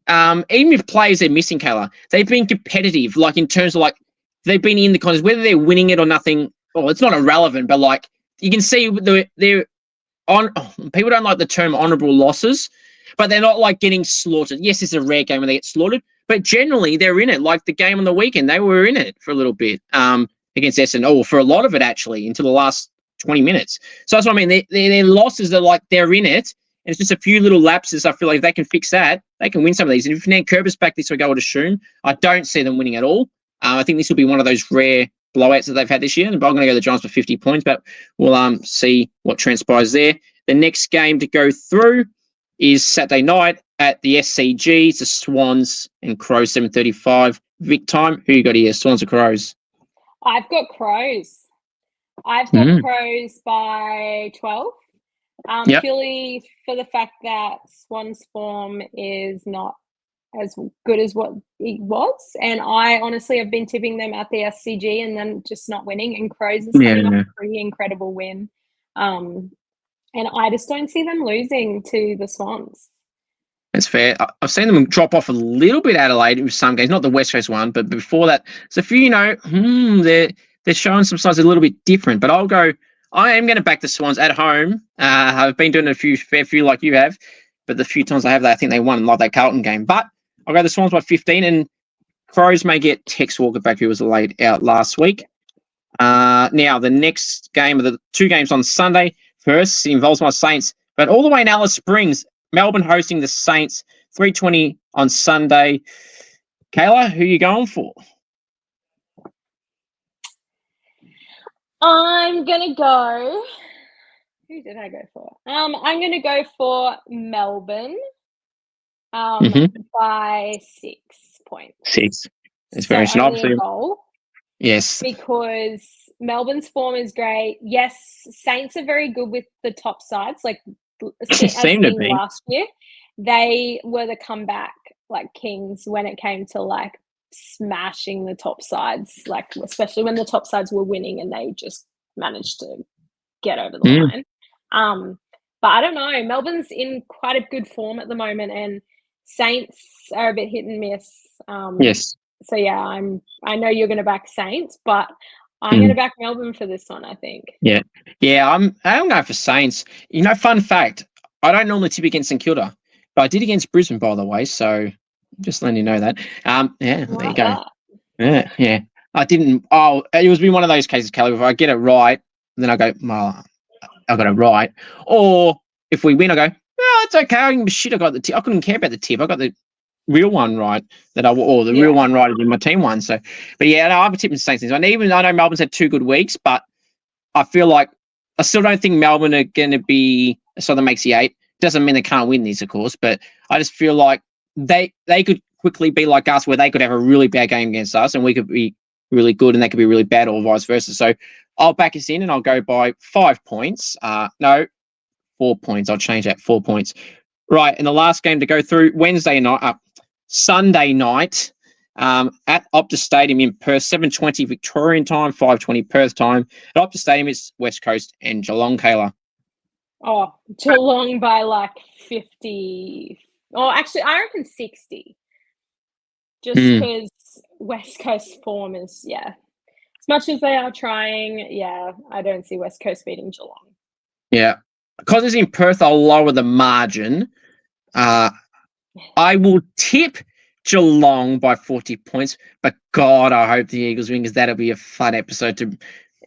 even if players are missing, Kayla, they've been competitive, like in terms of like, they've been in the contest, whether they're winning it or nothing. Well, it's not irrelevant, but like you can see they're on. People don't like the term honourable losses, but they're not like getting slaughtered. Yes, it's a rare game when they get slaughtered, but generally they're in it. Like the game on the weekend, they were in it for a little bit against Essendon, for a lot of it actually, until the last 20 minutes. So that's what I mean. Their losses are like they're in it, And it's just a few little lapses. I feel like if they can fix that, they can win some of these. And if Nan Kerber's back this week, I would assume, I don't see them winning at all. I think this will be one of those rare blowouts that they've had this year. And I'm going to go the Giants for 50 points, but we'll see what transpires there. The next game to go through is Saturday night at the SCG. It's the Swans and Crows, 7:35 Vic time. Who you got here, Swans or Crows? I've got Crows. I've got Crows by 12. Purely for the fact that Swans' form is not as good as what it was. And I honestly have been tipping them at the SCG and then just not winning. And Crows is coming off a pretty incredible win. And I just don't see them losing to the Swans. That's fair. I've seen them drop off a little bit Adelaide with some games, not the West Coast one, but before that, there's a few, they're showing some sides a little bit different. But I am going to back the Swans at home. I've been doing fair few like you have, but the few times I have that, I think they won, like that Carlton game. But I'll go the Swans by 15, and Crows may get Tex Walker back, who was laid out last week. Now, the next game of the two games on Sunday, first involves my Saints, but all the way in Alice Springs, Melbourne hosting the Saints, 3:20 on Sunday. Kayla, who are you going for? I'm going to go... Who did I go for? I'm going to go for Melbourne by 6 points. 6. It's very only a goal. Yes. Because Melbourne's form is great. Yes, Saints are very good with the top sides. Like, seem to be. Last year, they were the comeback like kings when it came to like smashing the top sides, like especially when the top sides were winning and they just managed to get over the line. But I don't know. Melbourne's in quite a good form at the moment, and Saints are a bit hit and miss. Yes. So yeah, I know you're going to back Saints, but I'm going to back Melbourne for this one, I think. Yeah. I'm going for Saints. Fun fact, I don't normally tip against St Kilda, but I did against Brisbane, by the way, so just letting you know that. There you go. Yeah. I didn't. It was one of those cases, Kelly, if I get it right, then I go, well, I got it right. Or if we win, I go, it's okay. I got the tip. I couldn't care about the tip. I got the real one right real one right in my team one. So, but yeah, no, I'm tipping Saints. And even I know Melbourne's had 2 good weeks, but I feel like I still don't think Melbourne are going to be so that makes the 8. Doesn't mean they can't win these, of course, but I just feel like they could quickly be like us, where they could have a really bad game against us, and we could be really good, and they could be really bad, or vice versa. So I'll back us in, and I'll go by 5 points. 4 points. I'll change that, 4 points. Right, and the last game to go through Sunday night at Optus Stadium in Perth, 7:20 Victorian time, 5:20 Perth time. At Optus Stadium, it's West Coast and Geelong, Kayla. Oh, Geelong by like 50. Oh, actually, I reckon 60. Just because West Coast form is, as much as they are trying, I don't see West Coast beating Geelong. Yeah. Because it's in Perth, I'll lower the margin. I will tip Geelong by 40 points, but God, I hope the Eagles win, because that'll be a fun episode to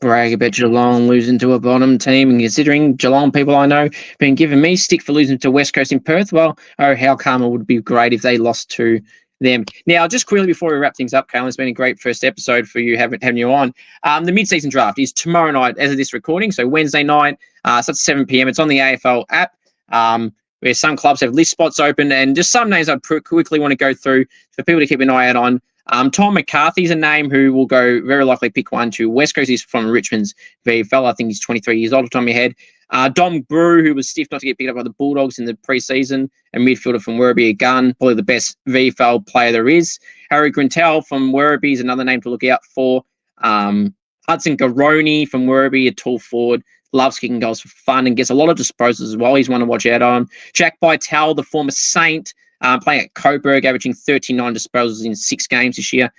brag about Geelong losing to a bottom team. And considering Geelong people I know been giving me stick for losing to West Coast in Perth, well, how karma would be great if they lost to them. Now, just quickly before we wrap things up, Kayla, it's been a great first episode for you having you on. The mid-season draft is tomorrow night as of this recording, so Wednesday night, starts at 7 p.m. It's on the AFL app. Where some clubs have list spots open, and just some names I'd quickly want to go through for people to keep an eye out on. Tom McCarthy's a name who will go very likely pick one to West Coast. He's from Richmond's VFL. I think he's 23 years old off the top of my head. Dom Brew, who was stiff not to get picked up by the Bulldogs in the preseason, a midfielder from Werribee, a gun, probably the best VFL player there is. Harry Grintel from Werribee is another name to look out for. Hudson Garoni from Werribee, a tall forward. Loves kicking goals for fun and gets a lot of disposals as well. He's one to watch out on. Jack Vitale, the former Saint, playing at Coburg, averaging 39 disposals in 6 games this year.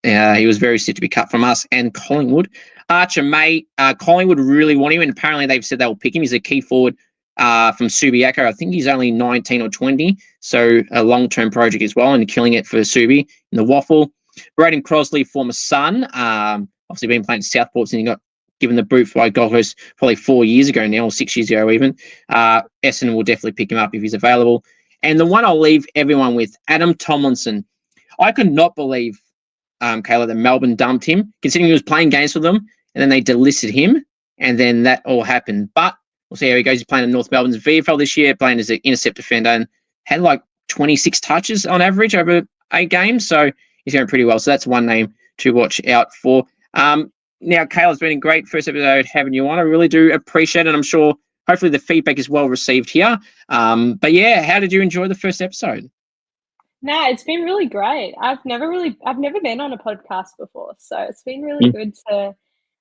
He was very set to be cut from us and Collingwood. Archer May, Collingwood really want him, and apparently they've said they'll pick him. He's a key forward from Subiaco. I think he's only 19 or 20, so a long-term project as well, and killing it for Subi in the waffle. Braden Crosley, former Sun, obviously been playing at Southport since he got given the brute fly Gold Coast probably 4 years ago now, or 6 years ago even. Essendon will definitely pick him up if he's available. And the one I'll leave everyone with, Adam Tomlinson. I could not believe, Kayla, that Melbourne dumped him, considering he was playing games for them, and then they delisted him, and then that all happened. But we'll see how he goes. He's playing in North Melbourne's VFL this year, playing as an intercept defender, and had like 26 touches on average over 8 games, so he's going pretty well. So that's one name to watch out for. Now, Kayla, it's been a great first episode having you on. I really do appreciate it, and I'm sure hopefully the feedback is well received here. But yeah, how did you enjoy the first episode? No, it's been really great. I've never been on a podcast before, so it's been really good to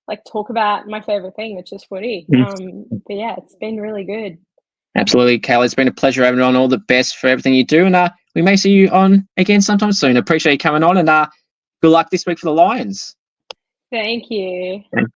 like talk about my favorite thing, which is footy. But yeah, it's been really good. Absolutely, Kayla. It's been a pleasure having you on. All the best for everything you do, and we may see you on again sometime soon. Appreciate you coming on, and good luck this week for the Lions. Thank you.